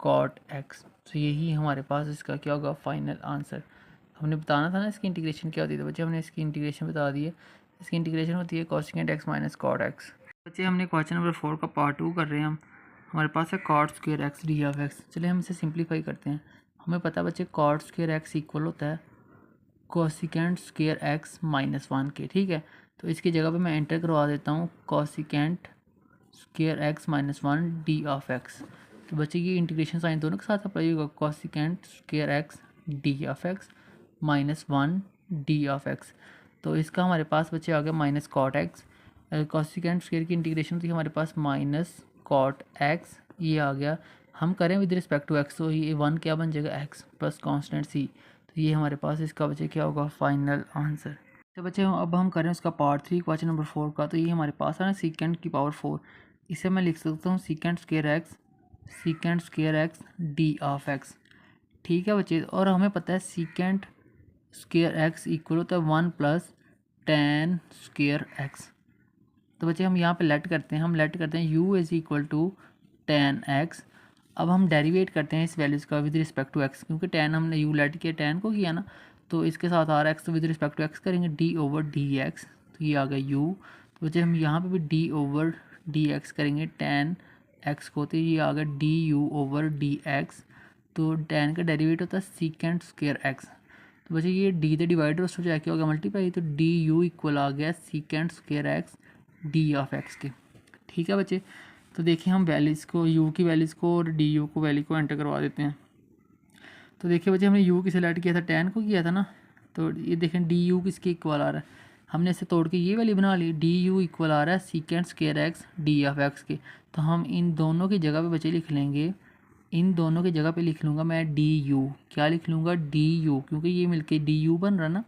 cot x. तो यही हमारे पास इसका क्या होगा फाइनल आंसर। हमने बताना था ना इसकी इंटीग्रेशन क्या होती है, तो बच्चे हमने इसकी इंटीग्रेशन बता दी है। इसकी इंटीग्रेशन होती है cosecant x minus cot x. बच्चे हमने क्वेश्चन नंबर 4 का पार्ट 2 कर रहे हैं हम। हमारे पास है cot square x d of x. चलिए हम इसे सिंप्लीफाई करते हैं। हमें पता है बच्चे कॉट स्क्वायर एक्स इक्वल होता है कॉसिकेंट स्क्वायर एक्स -1 के, ठीक है। तो इसकी जगह पे मैं एंटर करवा देता हूँ cosecant square x -1 d of x. तो बच्चे ये इंटीग्रेशन साइन दोनों के साथ अप्लाई होगा, cosecant square x d of x -1 d of x. तो इसका हमारे पास बच्चे आ गया minus cot x. Cosecant square की इंटीग्रेशन थी हमारे पास माइनस कॉट एक्स, ये आ गया। हम करें विद रिस्पेक्ट टू एक्स, तो ये 1 क्या बन जाएगा, एक्स प्लस कॉन्स्टेंट सी। तो ये हमारे पास इसका बच्चे क्या होगा फाइनल आंसर। तो बच्चे अब हम करें उसका पार्ट 3 क्वेश्चन नंबर 4 का। तो ये हमारे पास है ना सीकेंट की पावर 4, इसे मैं लिख सकता हूँ secant square x d of x, ठीक है बच्चे। और हमें पता है सीकेंट स्क्वायर एक्स इक्वल होता है 1 प्लस टेन स्क्वायर एक्स। तो बच्चे हम यहाँ पे लेट करते हैं, u is equal to tan x. अब हम डेरिवेट करते हैं इस वैल्यूज़ का विद रिस्पेक्ट टू एक्स, क्योंकि टेन हमने u लेट किया, टेन को किया ना, तो इसके साथ आ रहा है एक्स, तो विद रिस्पेक्ट टू एक्स करेंगे d/dx। तो ये आ गया u। तो बच्चे हम यहाँ पे भी d/dx करेंगे टेन एक्स को, तो ये आ गया du/dx। तो टेन का डेरिवेट होता है सीकेंट स्क्वायर एक्स। तो बच्चे ये डी से डिवाइड हो जाए क्या होगा मल्टीप्लाई, तो डी यू इक्वल आ गया secant square x d of x के, ठीक है बच्चे। तो देखिए हम वैल्यूज़ को, यू की वैल्यूज़ को और डी यू को वैल्यू को एंटर करवा देते हैं। तो देखिए बच्चे हमने यू किसे सेलेक्ट किया था, टेन को किया था ना, तो ये देखें डी यू किसके इक्वल आ रहा है, हमने इसे तोड़ के ये वैल्यू बना ली, डी यू इक्वल आ रहा है secant square x d of x के। तो हम इन दोनों की जगह पे बच्चे लिख लेंगे, इन दोनों की जगह पे लिख लूँगा मैं डी यू, क्या लिख लूँगा डी यू, क्योंकि ये मिलके डी यू बन रहा ना।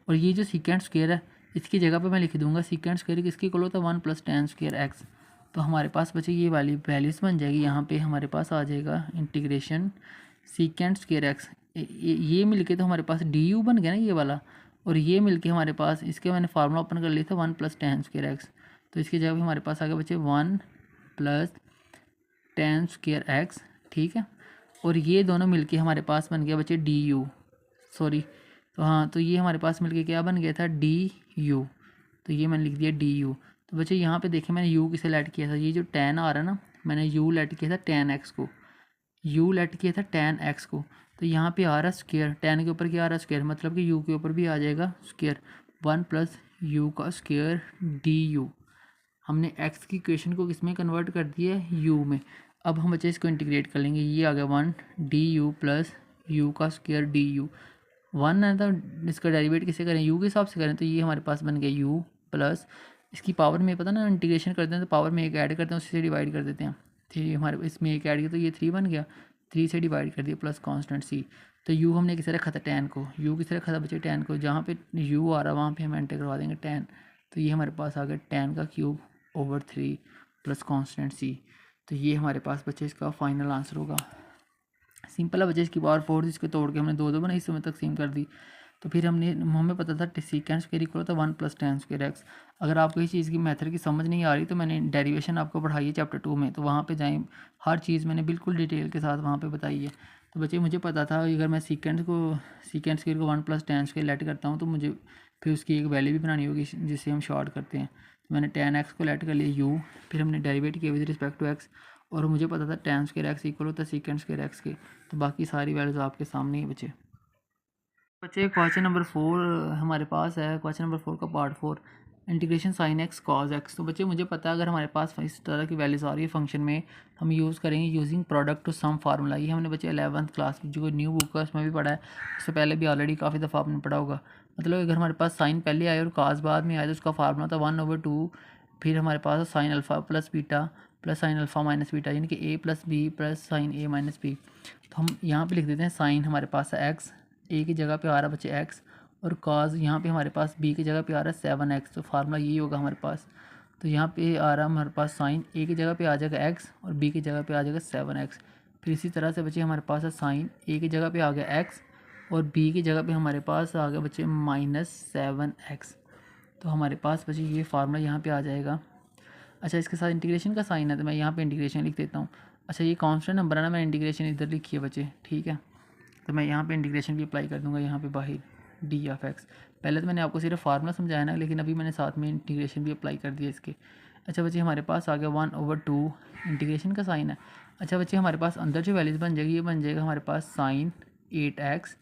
और ये जो सीकेंट स्क्वायर है इसकी जगह पे मैं लिख दूंगा सीकेंट स्क्वायर किसकी इक्वल होता है 1 प्लस टेन स्क्वायर एक्स। तो हमारे पास बचे ये वाली वैल्यूज़ बन जाएगी, यहाँ पे हमारे पास आ जाएगा इंटीग्रेशन सीकेंट स्क्वायर एक्स, ये मिलके तो हमारे पास डी यू बन गया ना ये वाला, और ये मिलके हमारे पास, इसके मैंने फार्मूला ओपन कर लिया था 1 प्लस टेन स्क्वायर एक्स। तो इसकी जगह पे हमारे पास आ गया बच्चे 1 प्लस टेन स्क्वायर एक्स, ठीक है। और ये दोनों मिलके हमारे पास बन गया बच्चे डी यू, सॉरी, तो हाँ, तो ये हमारे पास मिलके क्या बन गया था डी यू। तो ये मैंने लिख दिया डी यू। तो बच्चे यहाँ पे देखें मैंने यू किसे लेट किया था, ये जो टेन आ रहा है ना, मैंने यू लेट किया था टेन एक्स को, यू लेट किया था टेन एक्स को। तो यहाँ पे आ रहा है स्क्वायर, टेन के ऊपर क्या आ रहा है स्क्वायर, मतलब कि यू के ऊपर भी आ जाएगा स्क्वायर, 1 प्लस यू का स्क्वायर डी यू। हमने एक्स की इक्वेशन को किस में कन्वर्ट कर दिया है, यू में। अब हम बच्चे इसको इंटीग्रेट कर लेंगे, ये आ गया 1 डी यू प्लस यू का स्क्वायर डी यू। 1 है तो इसका डेरिवेट किसे करें, यू के हिसाब से करें, तो ये हमारे पास बन गया यू प्लस, इसकी पावर में पता ना इंटीग्रेशन करते हैं तो पावर में एक ऐड करते हैं, उसी से डिवाइड कर देते हैं। थ्री हमारे इसमें एक ऐड किया तो ये 3 बन गया, 3 से डिवाइड कर दिया प्लस कांस्टेंट सी। तो यू हमने किसे रखा था टेन को, यू किसे रखा था बच्चे टेन को, जहाँ पे यू आ रहा है वहाँ पे हम एंटर करवा देंगे टेन। तो ये हमारे पास आ गया टेन का क्यूब ओवर 3 प्लस कांस्टेंट सी। तो ये हमारे पास बच्चे इसका फाइनल आंसर होगा। सिंपल है बच्चे, इसकी पावर 4 इसको तोड़ के हमने दो बना हिस्सों में तकसीम कर दी। तो फिर हमें पता था सीकेंट स्क्वायर इक्वल होता है 1 प्लस टेन स्क्वायर एक्स। अगर आपको इस चीज़ की मेथड की समझ नहीं आ रही तो मैंने डेरिवेशन आपको पढ़ाई है चैप्टर 2 में, तो वहाँ पे जाएं, हर चीज़ मैंने बिल्कुल डिटेल के साथ वहाँ पे बताई है। तो बच्चे मुझे पता था अगर मैं सीकेंट स्क्वायर को 1 प्लस टेन स्क्वायर लेट करता हूँ तो मुझे फिर उसकी एक वैल्यू भी बनानी होगी जिससे हम शॉर्ट करते हैं। तो मैंने टेन एक्स को लेट कर लिया यू, फिर हमने डेरिवेट किया विद रिस्पेक्ट टू एक्स, और मुझे पता था टेन स्क्वायर एक्स इक्वल होता है सीकेंट स्क्वायर एक्स के। तो बाकी सारी वैल्यूज़ आपके सामने ही बचे। क्वेश्चन नंबर 4 हमारे पास है, क्वेश्चन नंबर 4 का part 4, integration sine x cos x. तो बच्चे मुझे पता है अगर हमारे पास इस तरह की वैल्यूज़ आ रही है फंक्शन में, हम यूज़ करेंगे using product to sum formula. ये हमने बच्चे 11th क्लास की जो न्यू बुक है उसमें भी पढ़ा है, उससे पहले भी ऑलरेडी काफ़ी दफ़ा आपने पढ़ा होगा। मतलब अगर हमारे पास साइन पहले आए और काज बाद में आए तो उसका फार्मूला था 1/2, फिर हमारे पास sine alpha plus beta plus sine alpha minus beta, यानी कि a plus b plus sine a minus b. तो हम यहाँ पे लिख देते हैं साइन हमारे पास है एक्स, ए की जगह पे आ रहा है बच्चे एक्स, और कॉज यहाँ पे हमारे पास बी की जगह पे आ रहा है 7x। तो फार्मूला यही होगा हमारे पास। तो यहाँ पे आ रहा है हमारे पास साइन, ए की जगह पे आ जाएगा एक्स और बी की जगह पे आ जाएगा 7x। फिर इसी तरह से बच्चे हमारे पास है साइन, ए की जगह पे आ गया एक्स और बी की जगह पे हमारे पास आ गया बच्चे -7x। तो हमारे पास बच्चे ये फार्मूला यहाँ पे आ जाएगा। अच्छा, इसके साथ इंटीग्रेशन का साइन है तो मैं यहाँ पे इंटीग्रेशन लिख देता हूँ। अच्छा, ये कांस्टेंट नंबर है ना, मैं इंटीग्रेशन इधर लिखी है बच्चे, ठीक है। तो मैं यहाँ पे इंटीग्रेशन भी अप्लाई कर दूँगा यहाँ पे बाहर डी ऑफ एक्स। पहले तो मैंने आपको सिर्फ फार्मूला समझाया ना, लेकिन अभी मैंने साथ में इंटीग्रेशन भी अप्लाई कर दिया इसके। अच्छा बच्चे, हमारे पास आ गया 1/2 इंटीग्रेशन का साइन है। अच्छा बच्चे, हमारे पास अंदर जो वैल्यूज़ बन जाएगी, ये बन जाएगा हमारे पास साइन 8x,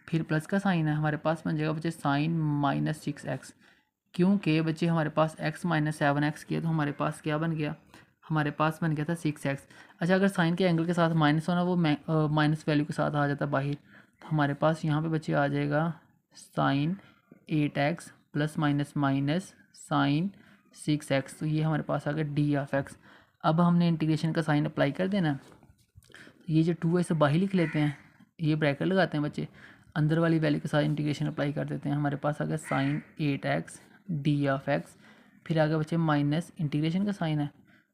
फिर प्लस का साइन है, हमारे पास बन जाएगा बच्चे साइन -6x। क्योंकि बच्चे हमारे पास x -7x किया तो हमारे पास क्या बन गया, हमारे पास बन गया था 6x। अच्छा, अगर साइन के एंगल के साथ माइनस होना, वो माइनस वैल्यू के साथ आ जाता बाहर, तो हमारे पास यहाँ पे बच्चे आ जाएगा sine 8x plus minus minus sine 6x। तो ये हमारे पास आ गया डी ऑफ एक्स। अब हमने इंटीग्रेशन का साइन अप्लाई कर देना। ये जो 2 है इसे बाहर लिख लेते हैं, ये ब्रैकेट लगाते हैं बच्चे, अंदर वाली वैल्यू के साथ इंटीग्रेशन अप्लाई कर देते हैं। हमारे पास आ गया sign 8x D of x, फिर आगे बच्चे माइनस इंटीग्रेशन का साइन है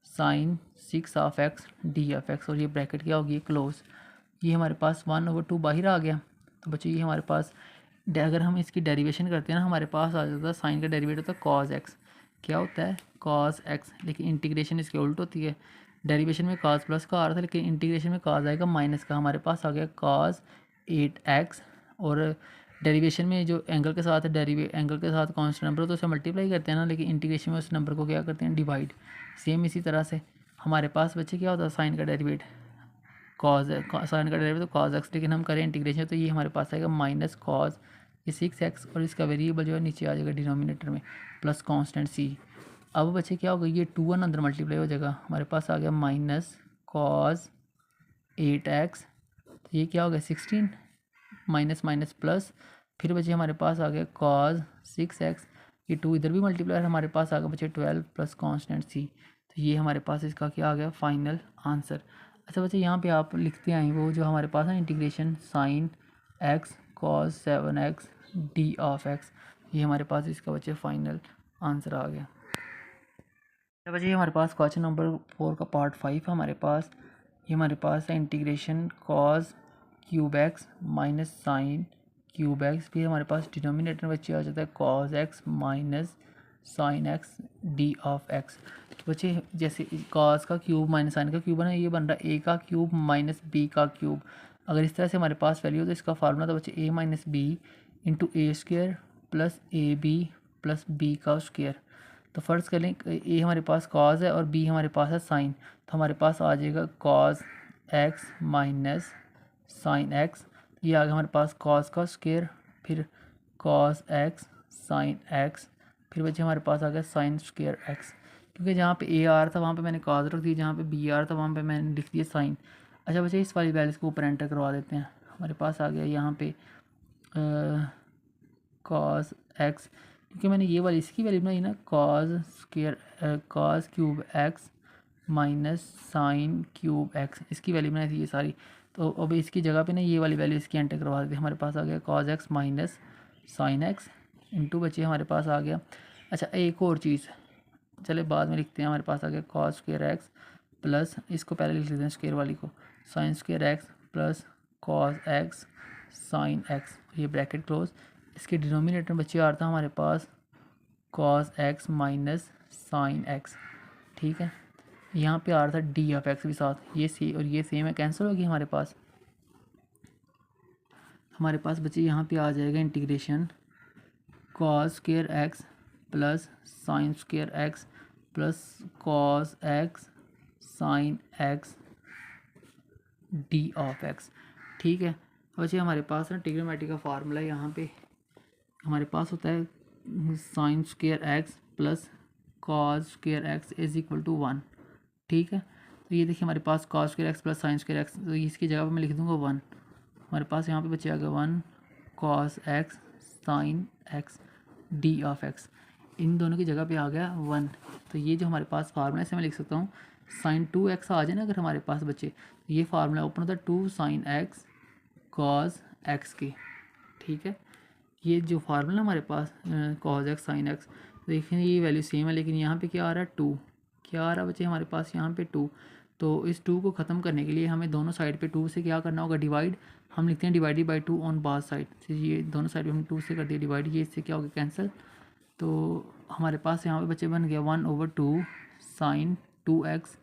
sine 6 of x d of x, और ये ब्रैकेट क्या होगी, क्लोज। ये हमारे पास 1/2 बाहर आ गया। तो बच्चे ये हमारे पास अगर हम इसकी डेरिवेशन करते हैं ना, हमारे पास आ जाता है साइन का डेरिवेटिव होता है कॉज एक्स। क्या होता है, कॉज एक्स। लेकिन इंटीग्रेशन इसके उल्ट होती है, डेरिवेशन में कॉज प्लस का आ रहा था, लेकिन इंटीग्रेशन में कॉज आएगा माइनस का। हमारे पास आ गया कॉज 8x, और डेरिवेशन में जो एंगल के साथ एंगल के साथ कांस्टेंट नंबर तो उसे मल्टीप्लाई करते हैं ना, लेकिन इंटीग्रेशन में उस नंबर को क्या करते हैं, डिवाइड। सेम इसी तरह से हमारे पास बच्चे क्या होता है, साइन का डेरिवेट कॉज, साइन का डेरिवेट तो कॉज एक्स, लेकिन हम करें इंटीग्रेशन तो ये हमारे पास आएगा माइनस कॉज ये 6x, और इसका वेरिएबल जो है नीचे आ जाएगा डिनोमिनेटर में, प्लस कांस्टेंट c। अब बच्चे क्या होगा, ये 2 1 अंदर मल्टीप्लाई हो जाएगा, हमारे पास आ गया माइनस कॉज 8x। तो ये क्या हो गया 16 माइनस माइनस प्लस, फिर बच्चे हमारे पास आ गया कॉज 6x, ये 2 इधर भी मल्टीप्लाई, हमारे पास आ गया बच्चे 12 प्लस कांस्टेंट c। तो ये हमारे पास इसका क्या आ गया, फाइनल आंसर। अच्छा बच्चे, यहाँ पे आप लिखते आए वो जो हमारे पास है integration sine x cos 7x d of x, ये हमारे पास इसका बच्चे फाइनल आंसर आ गया। अच्छा बच्चे, हमारे पास क्वेश्चन नंबर 4 का पार्ट 5 हमारे पास, ये हमारे पास है integration cause cube x minus sine cube x, फिर हमारे पास डिनोमिनेटर बच्चे आ जाता है cos x minus sine x d of x. तो बच्चे जैसे कॉज का क्यूब माइनस साइन का क्यूब है ना, ये बन रहा है ए का क्यूब माइनस बी का क्यूब। अगर इस तरह से हमारे पास वैल्यू हो तो इसका फार्मूला था बच्चे a minus B into a square plus a b plus b का स्क्वेयर। तो फ़र्ज़ कर लें ए हमारे पास कॉज है और बी हमारे पास है साइन, तो हमारे पास आ जाएगा cos x minus sine x. ये आ गया हमारे पास कॉस का स्क्वायर, फिर कॉस एक्स साइन एक्स, फिर बच्चे हमारे पास आ गया साइन स्क्वायर एक्स। क्योंकि जहाँ पे ए आ रहा था वहाँ पे मैंने कॉस रख दी, जहाँ पे बी आ रहा था वहाँ पे मैंने लिख दिया साइन। अच्छा बच्चे, इस वाली वैल्यूज़ को ऊपर एंटर करवा देते हैं। हमारे पास आ गया यहाँ पे कॉस एक्स, क्योंकि मैंने ये वाली इसकी वैल्यू बनाई ना, cos square cos cube x minus sine cube x, इसकी वैल्यू बनाई थी ये सारी। तो अब इसकी जगह पे ना ये वाली वैल्यू इसकी एंटर करवा देते हैं। हमारे पास आ गया cos x minus sine x into बच्चे हमारे पास आ गया। अच्छा, एक और चीज़ चले बाद में लिखते हैं, हमारे पास आ गया कॉस स्क्वायर एक्स प्लस, इसको पहले लिख लेते हैं स्क्वायर वाली को, sine square x plus cos x sine x, ये ब्रैकेट क्लोज। इसके डिनोमिनेटर में बच्चे आ रहा था हमारे पास cos x minus sine x, ठीक है। यहाँ पे आ रहा था डी ऑफ एक्स भी साथ, ये सी और ये सेम है, कैंसिल होगी हमारे पास। हमारे पास बच्चे यहाँ पे आ जाएगा integration cos square x plus sine square x plus cos x sine x d of x, ठीक है। बच्चे हमारे पास ना ट्रिग्नोमेट्री का फार्मूला है, यहाँ पे हमारे पास होता है sine square x plus cos square x is equal to 1, ठीक है। तो ये देखिए हमारे पास cos square x plus sine square x, तो इसकी जगह पर मैं लिख दूंगा 1। हमारे पास यहाँ पे बचे आ गया 1 cos x sine x d of x, इन दोनों की जगह पे आ गया 1। तो ये जो हमारे पास फार्मूला है इसे मैं लिख सकता हूँ साइन 2x आ जाए ना अगर हमारे पास बच्चे, तो ये फार्मूला ओपन होता है 2 साइन x कॉज x के, ठीक है। ये जो फार्मूला हमारे पास कॉज x साइन x, देखें ये वैल्यू सेम है, लेकिन यहाँ पे क्या आ रहा है 2, क्या आ रहा है बच्चे हमारे पास यहाँ पे 2। तो इस 2 को ख़त्म करने के लिए हमें दोनों साइड पे 2 से क्या करना होगा, डिवाइड। हम लिखते हैं divided by 2 on bar side, तो ये दोनों साइड पे हम 2 से कर दिया डिवाइड, ये इससे क्या होगा कैंसिल। तो हमारे पास यहाँ पे बच्चे बन गया 1/2 sine 2x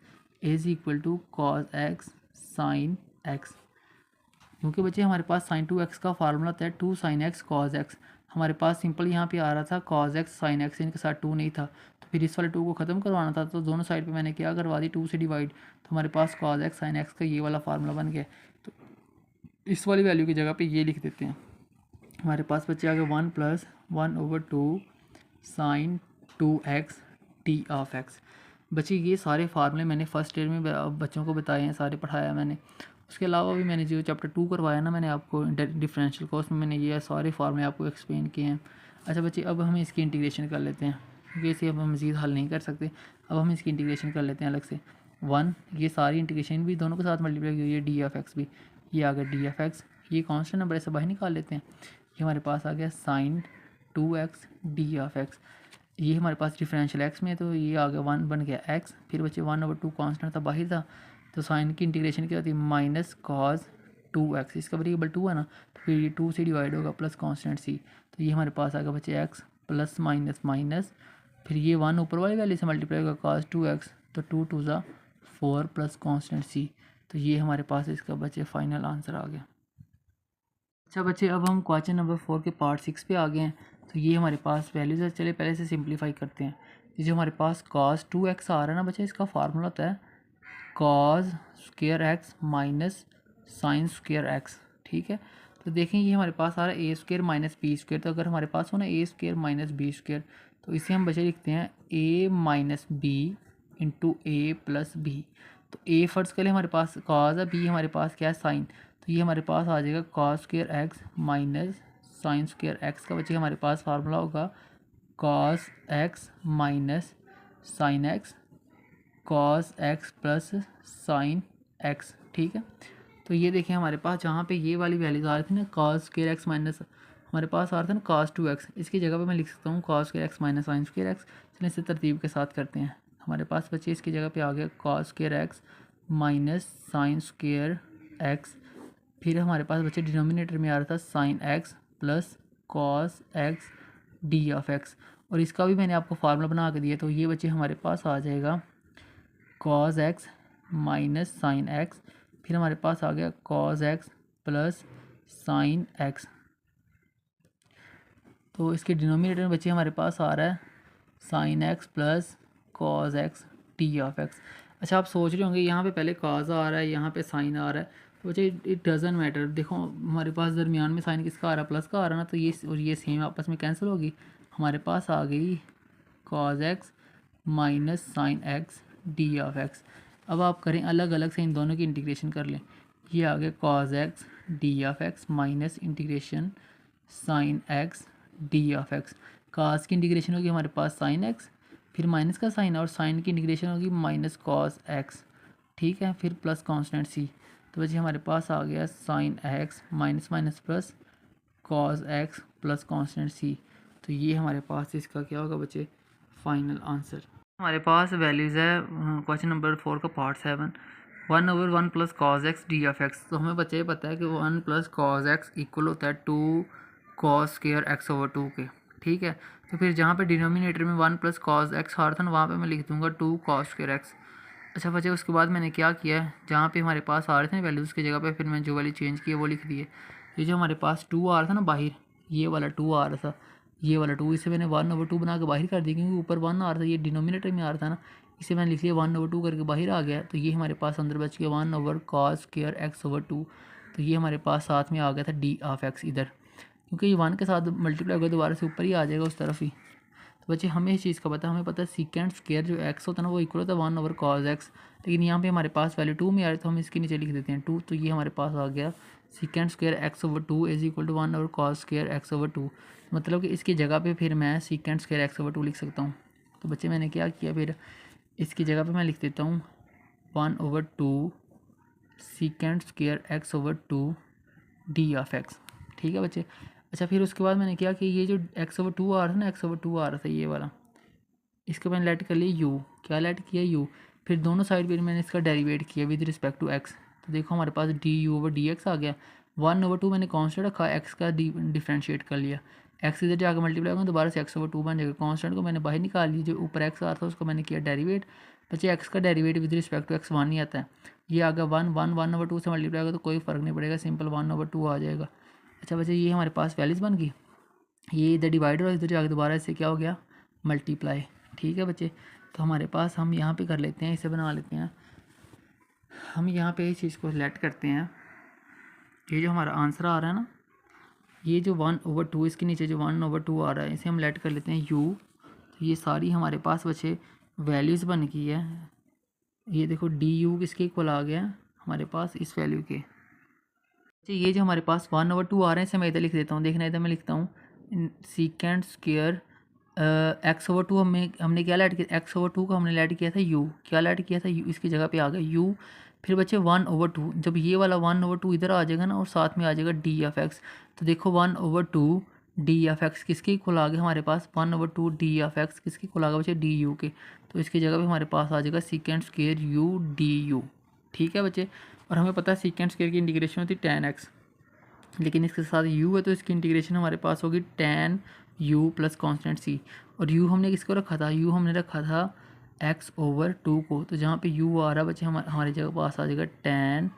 is equal to cos x sine x। क्योंकि बच्चे हमारे पास साइन 2x का फार्मूला था 2 साइन x कॉज x, हमारे पास सिंपल यहाँ पे आ रहा था कॉज x साइन x, इनके साथ 2 नहीं था, तो फिर इस वाले 2 को ख़त्म करवाना था, तो दोनों साइड पे मैंने क्या करवा दी 2 से डिवाइड, तो हमारे पास कॉज x साइन x का ये वाला फार्मूला बन गया। तो इस वाली वैल्यू की जगह पे ये लिख देते हैं, हमारे पास बच्चे आ गए 1 + 1/2 sine 2x T of x। बच्चे ये सारे फार्मूले मैंने फर्स्ट ईयर में बच्चों को बताए हैं, सारे पढ़ाया मैंने। उसके अलावा भी मैंने जो चैप्टर 2 करवाया ना मैंने आपको डिफरेंशियल कोर्स में, मैंने ये सारे फार्मूले आपको एक्सप्लेन किए हैं। अच्छा बच्चे, अब हम इसकी इंटीग्रेशन कर लेते हैं, क्योंकि इसे अब हम मज़ीद हल नहीं कर सकते। अब हम इसकी इंटीग्रेशन कर लेते हैं अलग से। 1, ये सारी इंटीग्रेशन भी दोनों के साथ मल्टीप्लाई हुई है, डी ऑफ एक्स भी, ये आ गया डी ऑफ एक्स, ये कॉन्स्टेंट नंबर ऐसे बाहर निकाल लेते हैं, ये हमारे पास आ गया sign 2x D of x. ये हमारे पास डिफरेंशियल एक्स में है, तो ये आ गया 1 बन गया एक्स। फिर बच्चे 1/2 कॉन्स्टेंट था बाहर था, तो साइन की इंटीग्रेशन क्या होती है माइनस कॉज 2x, इसका वेरिएबल 2 है ना, तो फिर ये 2 से डिवाइड होगा प्लस कॉन्स्टेंट सी, तो ये हमारे पास आ गया बच्चे एक्स प्लस माइनस माइनस, फिर ये 1 ऊपर वाली वैल्यू से मल्टीप्लाई होगा कॉज 2x, तो 2 2 ज़ा 4 प्लस कॉन्स्टेंट सी, तो ये हमारे पास इसका बच्चे फाइनल आंसर आ गया। अच्छा बच्चे, अब हम क्वेश्चन नंबर 4 के पार्ट 6 पे आ गए हैं। तो ये हमारे पास वैल्यूज है, चले पहले से सिंप्लीफाई करते हैं। ये जो हमारे पास cos 2x आ रहा है ना बच्चे, इसका फार्मूला होता है cos square x minus sine square x, ठीक है। तो देखें ये हमारे पास आ रहा है a square minus B square, तो अगर हमारे पास हो ना a square minus B square, तो इसे हम बच्चे लिखते हैं a minus B into A plus B. तो a फर्स्ट के लिए हमारे पास cos है, b हमारे पास क्या है साइन, तो ये हमारे पास आ जाएगा cos square x minus sine square x का बच्चे हमारे पास फार्मूला होगा cos x minus sine x cos x plus sine x, ठीक है। तो ये देखें हमारे पास जहाँ पे ये वाली वैल्यूज आ रही थी ना cos स्क्वायर x माइनस, हमारे पास आ रहा था ना cos 2x, इसकी जगह पे मैं लिख सकता हूँ cos square x minus sine square x। चलिए इसे तरतीब के साथ करते हैं। हमारे पास बच्चे इसकी जगह पे आ गया cos square x minus sine square x, फिर हमारे पास बच्चे डिनोमिनेटर में आ रहा था sine x plus cos x D of x, और इसका भी मैंने आपको फार्मूला बना के दिया, तो ये बच्चे हमारे पास आ जाएगा cos x minus sine x, फिर हमारे पास आ गया cos x plus sine x। तो इसके डिनोमिनेटर में बच्चे हमारे पास आ रहा है sine x plus cos x T of x। अच्छा, आप सोच रहे होंगे यहाँ पे पहले cos आ रहा है, यहाँ पे साइन आ रहा है, तो बच्चे इट डज़ंट मैटर। देखो हमारे पास दरमियान में साइन किसका आ रहा है, प्लस का आ रहा है ना, तो ये और ये सेम आपस में कैंसिल होगी, हमारे पास आ गई cos x minus sine x D of x। अब आप करें अलग अलग से इन दोनों की इंटीग्रेशन कर लें, ये आ गया cos x D of x minus integration sine x D of x। cos की इंटीग्रेशन होगी हमारे पास साइन x, फिर माइनस का साइन, और साइन की इंटीग्रेशन होगी माइनस cos x, ठीक है, फिर प्लस कांस्टेंट c। तो बच्चे हमारे पास आ गया sine x minus minus plus cos x plus constant c। तो ये हमारे पास इसका क्या होगा बच्चे फाइनल आंसर। हमारे पास वैल्यूज़ है क्वेश्चन नंबर 4 का part 7, 1/1 plus cos x D of x। तो हमें बच्चे पता है कि 1 प्लस cos x इक्वल होता है 2 cos स्क्वायर x/2 के, ठीक है। तो फिर जहाँ पे डिनोमिनेटर में 1 प्लस cos x आ रहा था ना, वहाँ पे मैं लिख दूँगा 2 cos स्क्वायर x। अच्छा बच्चे, उसके बाद मैंने क्या किया है, जहाँ पे हमारे पास आ रहे थे वैल्यूज़ की जगह पे फिर मैं जो वाली चेंज की है वो लिख दी है। ये जो हमारे पास 2 आ रहा था ना बाहर, ये वाला 2 आ रहा था, ये वाला 2, इसे मैंने 1/2 बना के बाहर कर दिया, क्योंकि ऊपर 1 आ रहा था, ये डिनोमिनेटर में आ रहा था ना, इसे मैंने लिख लिया 1/2 करके बाहर आ गया। तो ये हमारे पास अंदर बच गया 1/cos स्क्वायर x/2। तो ये हमारे पास साथ में आ गया था डी ऑफ x इधर, क्योंकि ये 1 के साथ मल्टीप्लाई होगा दोबारा से ऊपर ही आ जाएगा उस तरफ ही। तो बच्चे हमें इस चीज़ का पता है, हमें पता है सीकेंड स्क्वायर जो x होता है ना वो इक्वल होता है 1/cos x, लेकिन यहाँ पे हमारे पास वैल्यू 2 में आ रही है, तो हम इसके नीचे लिख देते हैं 2। तो ये हमारे पास आ गया secant square x/2 is equal to 1/cos square x/2, मतलब कि इसकी जगह पे फिर मैं सीकेंड स्क्वायर x/2 लिख सकता हूँ। तो बच्चे मैंने क्या किया, फिर इसकी जगह पे मैं लिख देता हूँ 1/2 secant square x over 2 D of x. ठीक है बच्चे। अच्छा फिर उसके बाद मैंने क्या कि ये जो एक्स ओवर 2 आ रहा था ना, एक्स ओवर 2 आ रहा था ये वाला, इसके मैंने लेट कर लिया यू। क्या लेट किया यू। फिर दोनों साइड पर मैंने इसका डेरिवेट किया विद रिस्पेक्ट टू एक्स। तो देखो हमारे पास d u over d x आ गया। 1/2 मैंने कॉन्स्टेंट रखा, एक्स का डिफ्रेंशिएट कर लिया, एक्स इधर जाकर मल्टीप्लाई होगा दोबारा से एक्स ओवर 2 बन जाएगा। कॉन्स्टेंट को मैंने बाहर निकाल लिया, जो ऊपर एक्स आ रहा था उसको मैंने किया डेरिवेट। बच्चे एक्स का derivative with respect to x 1 ही आता है। ये आ गया 1/2 से मल्टीप्लाई होगा तो कोई फ़र्क नहीं पड़ेगा, सिंपल 1/2 आ जाएगा। अच्छा बच्चे ये हमारे पास वैल्यूज़ बन गई। ये इधर डिवाइड और इधर जाकर दोबारा इससे क्या हो गया मल्टीप्लाई। ठीक है बच्चे। तो हमारे पास हम यहाँ पे कर लेते हैं, इसे बना लेते हैं। हम यहाँ पे इस चीज़ को सेलेक्ट करते हैं। ये जो हमारा आंसर आ रहा है ना, ये जो 1/2 इसके नीचे जो 1/2 आ रहा है, इसे हम लेट कर लेते हैं यू। तो ये सारी हमारे पास बच्चे वैल्यूज़ बन गई है। ये देखो डी यू किसके इक्वल आ गया हमारे पास इस वैल्यू के। ये जो हमारे पास 1/2 आ रहे हैं इसे मैं इधर लिख देता हूँ। देखना इधर मैं लिखता हूँ सीकेंड स्क्वायर एक्स ओवर 2 हमने क्या लेट किया, एक्स ओवर 2 का हमने लेट किया था यू। क्या लेट किया था यू, इसकी जगह पे आ गया यू। फिर बच्चे 1/2, जब ये वाला 1/2 इधर आ जाएगा ना और साथ में आ जाएगा डी ऑफ एक्स। तो देखो 1/2 डी ऑफ एक्स किसके इक्वल आ गया हमारे पास, 1/2 डी ऑफ एक्स किसके इक्वल आ गया बच्चे डी यू के। तो इसकी जगह पे हमारे पास आ जाएगा secant square U D you. ठीक है बच्चे। और हमें पता है सीकेंड स्क्वायर की इंटीग्रेशन होती है tan x, लेकिन इसके साथ u है तो इसकी इंटीग्रेशन हमारे पास होगी tan u plus constant c। और u हमने किसको रखा था, u हमने रखा था x ओवर 2 को। तो जहाँ पे u आ रहा है बच्चे हमारी जगह पास आ जाएगा tan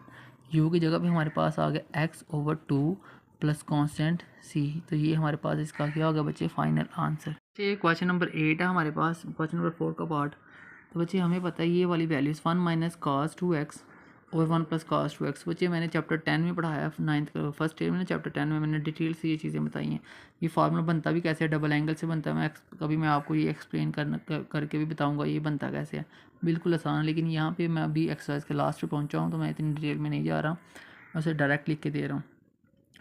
u की जगह पे हमारे पास आ गया x over 2 plus constant c। तो ये हमारे पास इसका क्या होगा बच्चे फाइनल आंसर। ये क्वेश्चन नंबर 8 है हमारे पास, क्वेश्चन नंबर 4 का पार्ट। तो बच्चे हमें पता है ये वाली वैल्यूज़ 1 माइनस cos 2x और 1 प्लस cos 2x। बच्चे मैंने चैप्टर 10 में पढ़ाया, 9th फर्स्ट ईयर में चैप्टर 10 में मैंने डिटेल से ये चीज़ें बताई हैं। ये फार्मूला बनता भी कैसे है, डबल एंगल से बनता है। कभी मैं आपको ये एक्सप्लेन करके भी बताऊंगा ये बनता कैसे है। बिल्कुल आसान है, लेकिन यहाँ पे मैं अभी एक्सरसाइज के लास्ट पे पहुँचा हूँ तो मैं इतनी डिटेल में नहीं जा रहा, मैं उसे डायरेक्ट लिख के दे रहा हूँ।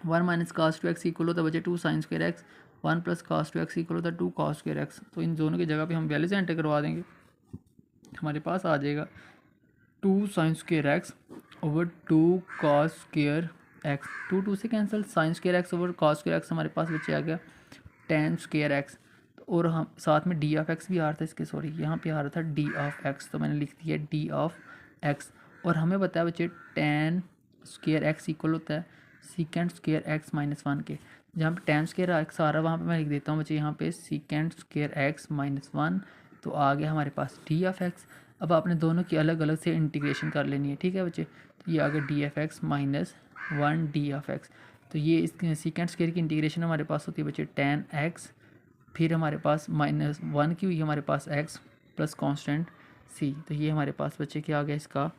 1 माइनस cos 2x इक्वल होता है बच्चे 2 sin square x. 1 plus cos 2x equal होता है 2 cos स्क्वायर एक्स। तो इन दोनों की जगह पे हम वैल्यूज एंटर करवा देंगे, हमारे पास आ जाएगा 2 sin square x over 2 cos square x. 2 से cancel, sin square x over cos square x हमारे पास बच्चे आ गया tan स्क्वायर एक्स। और हम साथ में डी ऑफ एक्स भी आ रहा था इसके, सॉरी यहाँ पे आ रहा था डी ऑफ एक्स, तो मैंने लिख दिया डी ऑफ एक्स। और हमें बताया बच्चे tan स्क्वायर एक्स इक्वल होता है सीकेंड स्क्वायर एक्स माइनस 1 के। जहाँ पे tan स्क्वायर एक्स आ रहा है वहाँ पे मैं लिख देता हूँ बच्चे यहाँ पे सीकेंड स्क्वायर एक्स माइनस 1। तो आ गया हमारे पास डी ऑफ एक्स। अब आपने दोनों की अलग अलग से इंटीग्रेशन कर लेनी है। ठीक है बच्चे। तो ये आ गया d of x minus 1 d of x. तो ये इस सीकेंड स्क्वायर की इंटीग्रेशन हमारे पास होती है बच्चे tan x, फिर हमारे पास माइनस 1 की हुई हमारे पास x प्लस कॉन्स्टेंट c। तो ये हमारे पास बच्चे क्या आ गया इसका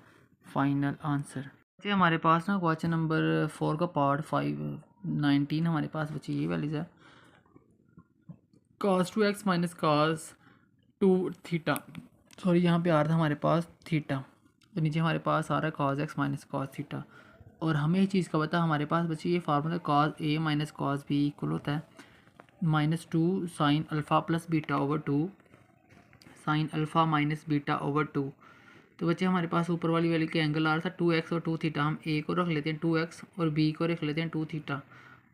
फाइनल आंसर। बच्चे हमारे पास ना क्वेश्चन नंबर 4 का पार्ट 19 हमारे पास बच्चे ये वैल्यूज है cos 2x minus cos 2 theta. Sorry यहाँ पे आ रहा था हमारे पास थीटा, तो नीचे हमारे पास आ रहा है cos x minus cos theta. और हमें इस चीज़ का पता हमारे पास बच्चे ये formula cos a minus cos b equal होता है -2 sign alpha plus beta over 2 sign alpha minus beta over 2। तो बच्चे हमारे पास ऊपर वाली वैल्यू के एंगल आ रहा था 2x और 2 थीटा। हम a को रख लेते हैं 2x और b को रख लेते हैं 2 थीटा।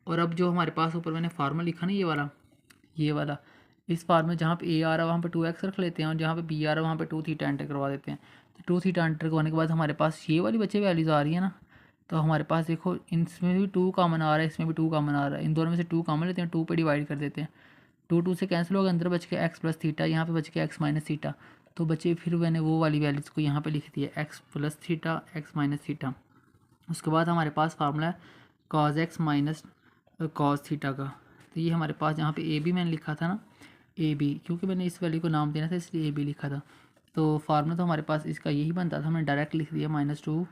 और अब जो हमारे पास ऊपर मैंने फार्मूला लिखा ना ये वाला इस फार्मूले जहाँ पे a आ रहा है वहाँ पे 2x रख लेते हैं और जहाँ पे b आ रहा है वहाँ पे 2 थीटा एंटर करवा देते हैं। तो 2 थीटा एंटर करवाने के बाद हमारे पास ये वाली बच्चे वैल्यूज़ आ रही है ना, तो हमारे पास देखो इसमें भी 2 कॉमन आ रहा है, इसमें भी 2 कॉमन आ रहा है। इन दोनों में से 2 कॉमन लेते हैं, 2 पे डिवाइड कर देते हैं। 2 से कैंसिल होगा, अंदर बच गया x प्लस थीटा, यहाँ पे बच गया x माइनस थीटा। तो बच्चे फिर मैंने वो वाली वैल्यूज़ को यहाँ पे लिख दिया x plus theta x minus theta. उसके बाद हमारे पास फार्मूला है cos x minus cos theta का। तो ये हमारे पास जहाँ पे ए बी मैंने लिखा था ना, ए बी, क्योंकि मैंने इस वैल्यू को नाम देना था इसलिए ए बी लिखा था। तो फार्मूला तो हमारे पास इसका यही बनता था, हमने डायरेक्ट लिख दिया -2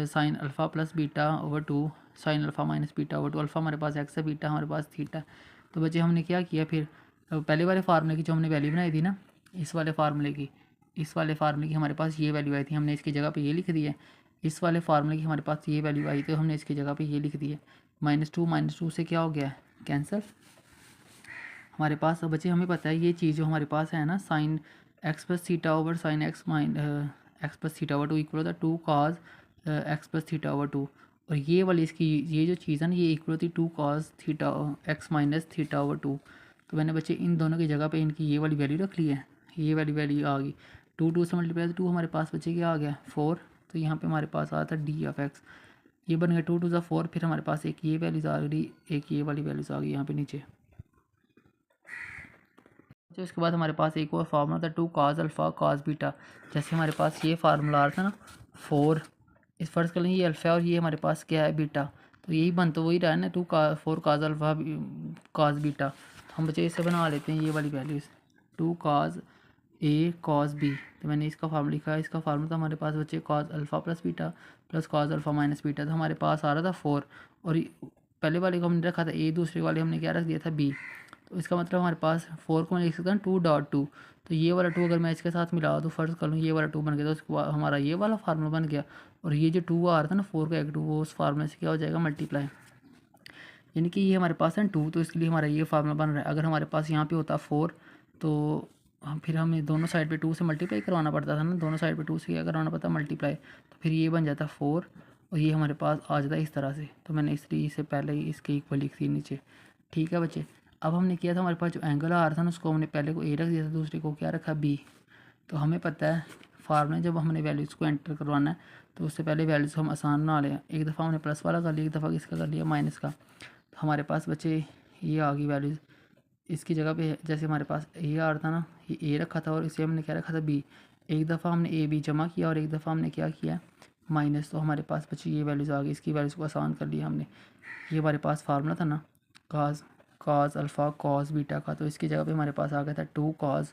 sign alpha plus beta over 2 sign alpha minus beta over 2। Alpha हमारे पास एक्स है, बीटा हमारे पास थीटा। तो बच्चे हमने क्या किया फिर पहले वाले फार्मूले की जो हमने वैल्यू बनाई थी ना, इस वाले फार्मूले की हमारे पास ये वैल्यू आई थी, हमने इसकी जगह पे ये लिख दी है। इस वाले फार्मूले की हमारे पास ये वैल्यू आई तो हमने इसकी जगह पे ये लिख दी है। -2 से क्या हो गया कैंसिल हमारे पास। अब बच्चे हमें पता है ये चीज़ जो हमारे पास है ना sine x plus theta over sine x x plus theta over two equal होता है 2 cos x plus theta over two, और ये वाली इसकी ये जो चीज़ है ना ये इक्वल होती है 2 cos theta x minus theta over two. तो मैंने बच्चे इन दोनों की जगह पे इनकी ये वाली वैल्यू रख ली है, ये वाली वैल्यू आ गई। 2 से मल्टीप्लाई तो 2 हमारे पास बच्चे क्या आ गया 4, तो यहाँ पे हमारे पास आता है डी ऑफ एक्स, ये बन गया 2 × 4। फिर हमारे पास एक ये वैल्यूज़ आ गई, एक ये वाली वैल्यूज़ आ गई यहाँ पे नीचे। तो इसके बाद हमारे पास एक और फार्मूला था 2 cos अल्फ़ा cos बीटा। जैसे हमारे पास ये फार्मूला आ रहा था ना 4, इस फर्स्ट कर लें ये अल्फ़ा और ये हमारे पास क्या है बीटा, तो यही बन तो वही रहा है ना 4 cos अल्फ़ा cos बीटा। तो हम बच्चे इसे बना लेते हैं ये वाली वैल्यूज़ 2 cos ए cos बी। तो मैंने इसका फार्मूला लिखा है, इसका फार्मूला था हमारे पास बच्चे cos alpha plus beta plus cos alpha minus beta. तो हमारे पास आ रहा था 4, और पहले वाले को हमने रखा था ए, दूसरे वाले हमने क्या रख दिया था बी। तो इसका मतलब हमारे पास 4 को मैं लिख सकता हूँ 2.2। तो ये वाला 2 अगर मैं इसके साथ मिला तो फर्स्ट कर लूँ ये वाला 2 बन गया, तो उसके बाद हमारा ये वाला फार्मूला बन गया, और ये जो 2 आ रहा था ना 4 का एक 2 वो उस फार्मूले से क्या हो जाएगा मल्टीप्लाई, यानी कि ये हमारे पास है 2, तो इसके लिए हमारा ये फार्मूला बन रहा है। अगर हमारे पास यहाँ पे होता 4 तो हम फिर हमें दोनों साइड पे 2 से मल्टीप्लाई करवाना पड़ता था ना, दोनों साइड पे 2 से क्या करवाना पड़ता मल्टीप्लाई, तो फिर ये बन जाता 4 और ये हमारे पास आ जाता इस तरह से। तो मैंने इसलिए इसे पहले ही इसके इक्वल लिख दी नीचे। ठीक है बच्चे, अब हमने किया था हमारे पास जो एंगल आ रहा था ना उसको हमने पहले को ए रख दिया था, दूसरे को क्या रखा बी। तो हमें पता है फार्मूला जब हमने वैल्यूज़ को एंटर करवाना है तो उससे पहले वैल्यूज़ हम आसान बना लें। एक दफ़ा हमने प्लस वाला कर लिया, एक दफ़ा किसका कर लिया माइनस का। तो हमारे पास बच्चे ये आ गई वैल्यूज़, इसकी जगह पे जैसे हमारे पास ए आ रहा था ना ये ए रखा था और इसे हमने क्या रखा था बी। एक दफ़ा हमने ए बी जमा किया और एक दफ़ा हमने क्या किया माइनस, तो हमारे पास बच्चे ये वैल्यूज़ आ गई, इसकी वैल्यूज़ को आसान कर लिया हमने। ये हमारे पास फार्मूला था ना cos अल्फ़ा cos बीटा का, तो इसकी जगह पे हमारे पास आ गया था 2 cos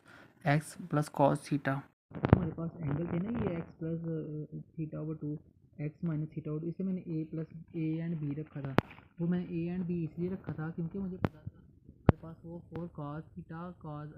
x plus cos theta. हमारे पास एंगल थे ना ये x plus theta over 2 x minus theta over, इसे मैंने ए प्लस ए एंड बी रखा था। वो मैंने ए एंड बी इसलिए रखा था क्योंकि मुझे पता था हमारे पास वो 4 cos थीटा cos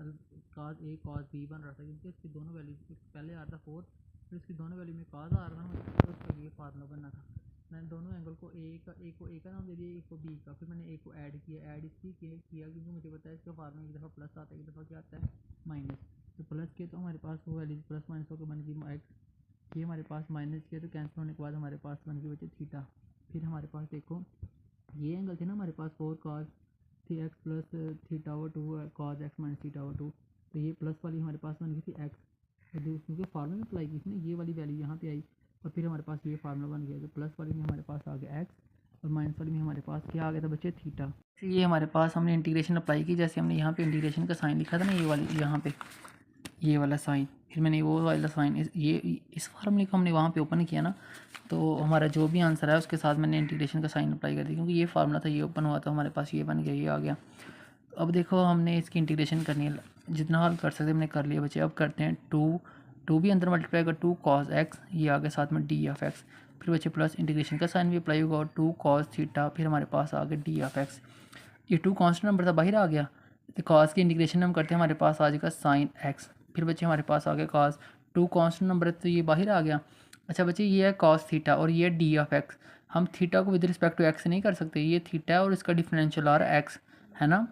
ए cos बी बन रहा था, क्योंकि इसकी दोनों वैल्यू पहले आ रहा था 4, फिर इसकी दोनों वैल्यू में cos आ रहा था, तो उसके लिए फार्मूला बनना था। मैंने दोनों एंगल को ए का नाम दे दिया, एक को बी का, फिर मैंने ए को ऐड किया, ऐड इसलिए किया क्योंकि मुझे पता है इसका फार्मूला एक दफ़ा प्लस आता है, एक दफ़ा क्या आता है माइनस। तो प्लस किया तो हमारे पास वो वैल्यू प्लस माइनस होकर बन गई एक्स, ये हमारे पास माइनस किया तो कैंसिल होने के बाद हमारे पास बन गई बचे थीटा। फिर हमारे पास देखो ये एंगल थे ना हमारे पास 4 cos थी x plus theta over 2 cos x minus theta over 2, तो ये प्लस वाली हमारे पास बन गई थी एक्स, तो क्योंकि फार्मूला में अप्लाई की थी ना ये वाली वैल्यू यहाँ पे आई, और फिर हमारे पास ये फार्मूला बन गया। तो प्लस वाली में हमारे पास आ गया एक्स और माइनस वाली में हमारे पास क्या आ गया था बच्चे थीटा। ये हमारे पास हमने इंटीग्रेशन अप्लाई की, जैसे हमने यहाँ पे इंटीग्रेशन का साइन लिखा था ना ये वाली यहाँ पे ये वाला साइन, फिर मैंने वो वाला साइन इस फार्मूले को हमने वहाँ पे ओपन किया ना, तो हमारा जो भी आंसर है उसके साथ मैंने इंटीग्रेशन का साइन अप्लाई कर दिया, क्योंकि ये फार्मूला था ये ओपन हुआ तो हमारे पास ये बन गया, ये आ गया। अब देखो हमने इसकी इंटीग्रेशन करनी है, जितना हल कर सकते हमने कर लिया बच्चे। अब करते हैं 2 भी अंदर मल्टीप्लाई कर 2 cos एक्स, ये आ गया साथ में डी ऑफ एक्स, फिर बच्चे प्लस इंटीग्रेशन का साइन भी अप्लाई होगा और 2 cos थीटा, फिर हमारे पास आ गया डी ऑफ एक्स। ये 2 कॉन्स्टेंट नंबर था बाहर आ गया, तो cos की इंटीग्रेशन हम करते हैं हमारे पास आ जाएगा साइन एक्स, फिर बच्चे हमारे पास आ गया cos 2 कॉन्स्टेंट नंबर है तो ये बाहर आ गया। अच्छा बच्चे ये है cos थीटा और ये डी ऑफ एक्स, हम थीटा को विद रिस्पेक्ट टू एक्स नहीं कर सकते, ये थीटा है और इसका डिफरेंशियल आ रहा है एक्स है ना,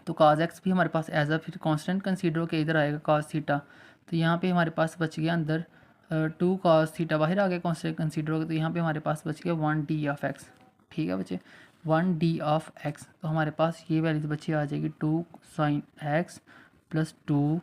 तो cos एक्स भी हमारे पास एज अ फिर कांस्टेंट कंसीडर होकर इधर आएगा cos थीटा। तो यहाँ पे हमारे पास बच गया अंदर 2 cos थीटा बाहर आ गया कांस्टेंट कंसीडर होकर, तो यहाँ पे हमारे पास बच गया 1 डी ऑफ एक्स। ठीक है बच्चे 1 डी ऑफ एक्स, तो हमारे पास ये वैल्यू बच्चे आ जाएगी 2 sin x plus 2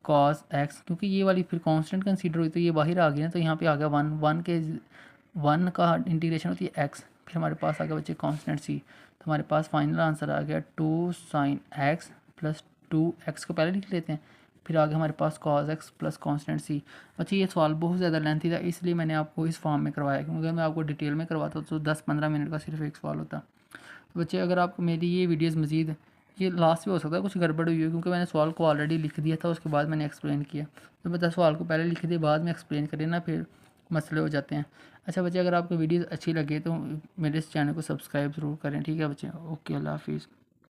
cos x, क्योंकि ये वाली फिर कांस्टेंट कंसीडर हुई तो ये बाहर आ गई ना, तो यहाँ पे आ गया 1 का इंटीग्रेशन होती है एक्स, फिर हमारे पास आ गया बच्चे कांस्टेंट सी। तो हमारे पास फाइनल आंसर आ गया 2 sin एक्स प्लस 2 एक्स को पहले लिख लेते हैं, फिर आगे हमारे पास cos एक्स प्लस कांस्टेंट सी। बच्चे ये सवाल बहुत ज़्यादा लेंथी था इसलिए मैंने आपको इस फॉर्म में करवाया, क्योंकि अगर मैं आपको डिटेल में करवाता तो 10-15 मिनट का सिर्फ एक सवाल होता। तो बच्चे अगर आपको मेरी ये वीडियोज़ मज़ीद ये लास्ट में हो सकता है कुछ गड़बड़ हुई हो, क्योंकि मैंने सवाल को ऑलरेडी लिख दिया था उसके बाद मैंने एक्सप्लेन किया, तो बता सवाल को पहले लिख दिए बाद में एक्सप्लेन करें ना फिर मसले हो जाते हैं। अच्छा बच्चे अगर आपको वीडियोज़ अच्छी लगे तो मेरे इस चैनल को सब्सक्राइब ज़रूर करें। ठीक है बच्चे, ओके अल्लाह हाफिज़।